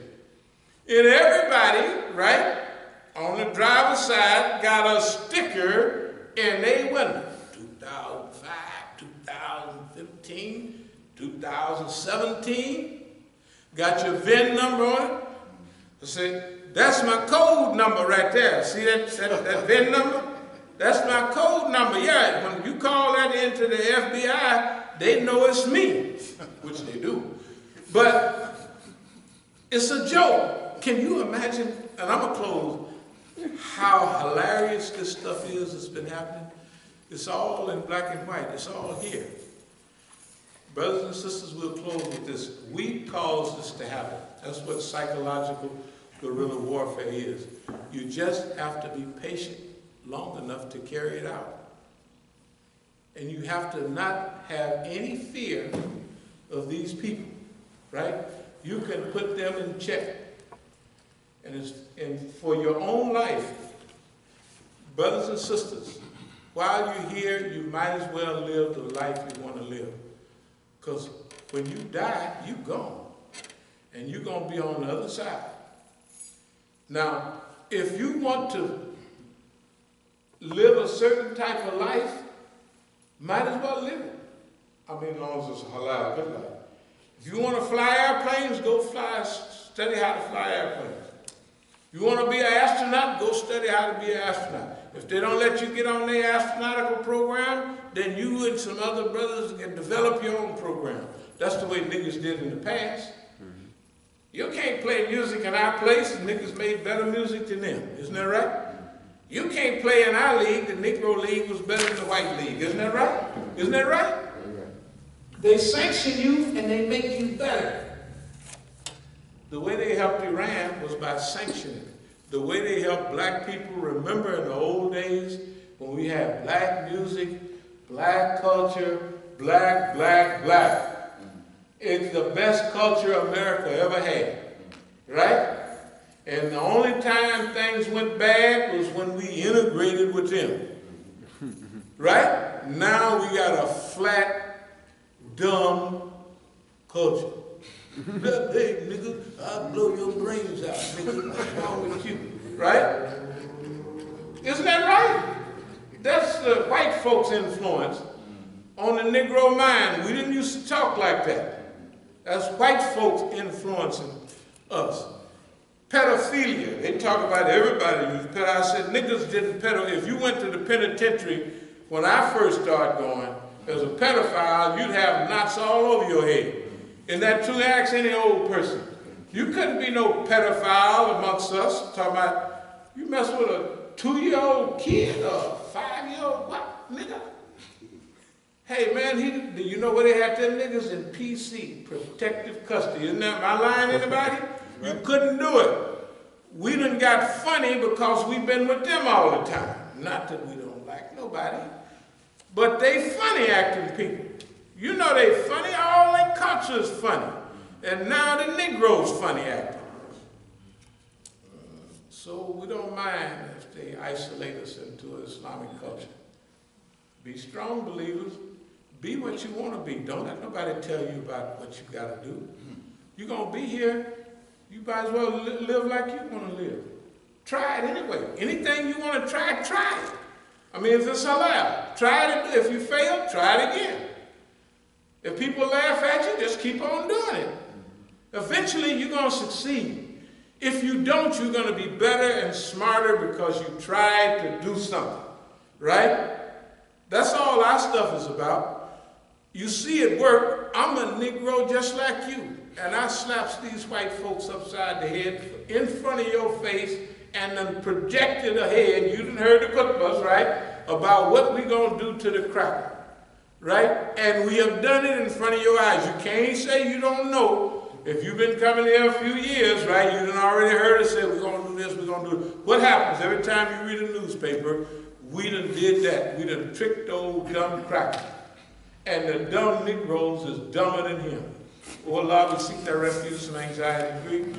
Speaker 1: And everybody, right, on the driver's side got a sticker in their window. 2005, 2015, 2017. Got your VIN number on it. I said, that's my code number right there. See that VIN number? That's my code number. Yeah, when you call that into the FBI, they know it's me, which they do. But it's a joke. Can you imagine, and I'm going to close, how hilarious this stuff is that's been happening? It's all in black and white. It's all here. Brothers and sisters, we'll close with this. We caused this to happen. That's what psychological guerrilla warfare is. You just have to be patient long enough to carry it out. And you have to not have any fear of these people. right? You can put them in check. And for your own life, brothers and sisters, while you're here, you might as well live the life you want to live. Because when you die, you're gone. And you're going to be on the other side. Now, if you want to live a certain type of life, might as well live it. I mean, as long as it's halal, good life. If you want to fly airplanes, go fly, study how to fly airplanes. You want to be an astronaut, go study how to be an astronaut. If they don't let you get on their astronautical program, then you and some other brothers can develop your own program. That's the way niggas did in the past. You can't play music in our place, and niggas made better music than them. Isn't that right? You can't play in our league, the Negro League was better than the White League. Isn't that right? Isn't that right? They sanction you and they make you better. The way they helped Iran was by sanctioning. The way they helped black people, remember in the old days when we had black music, black culture, black. It's the best culture America ever had, right? And the only time things went bad was when we integrated with them, right? Now we got a flat, dumb culture. Hey, nigga, I'll blow your brains out, nigga. What's wrong with you, right? Isn't that right? That's the white folks' influence on the Negro mind. We didn't used to talk like that. That's white folks influencing us. Pedophilia, they talk about everybody used pedo. I said niggas didn't pedo. If you went to the penitentiary when I first started going, as a pedophile, you'd have knots all over your head. Is that true? Ask any old person. You couldn't be no pedophile amongst us. Talking about, you mess with a 2-year-old kid or a 5-year-old, what, nigga? Hey man, do you know where they had them niggas in PC, protective custody? Isn't that my line, anybody? You couldn't do it. We done got funny because we've been with them all the time. Not that we don't like nobody, but they funny acting people. You know they funny, all their culture is funny. And now the Negroes funny acting. So we don't mind if they isolate us into Islamic culture. Be strong believers. Be what you want to be. Don't let nobody tell you about what you got to do. You're going to be here. You might as well live like you want to live. Try it anyway. Anything you want to try, try it. I mean, if it's halal, try it. If you fail, try it again. If people laugh at you, just keep on doing it. Eventually, you're going to succeed. If you don't, you're going to be better and smarter because you tried to do something, right? That's all our stuff is about. You see it work. I'm a Negro just like you. And I slaps these white folks upside the head in front of your face and then projected ahead. You done heard the khutbahs, right? About what we going to do to the cracker, right? And we have done it in front of your eyes. You can't say you don't know. If you've been coming here a few years, right, you done already heard us say, we're going to do this, we're going to do it. What happens every time you read a newspaper? We done did that. We done tricked old dumb cracker. And the dumb Negroes is dumber than him. Oh Allah, we seek their refuge from anxiety and grief.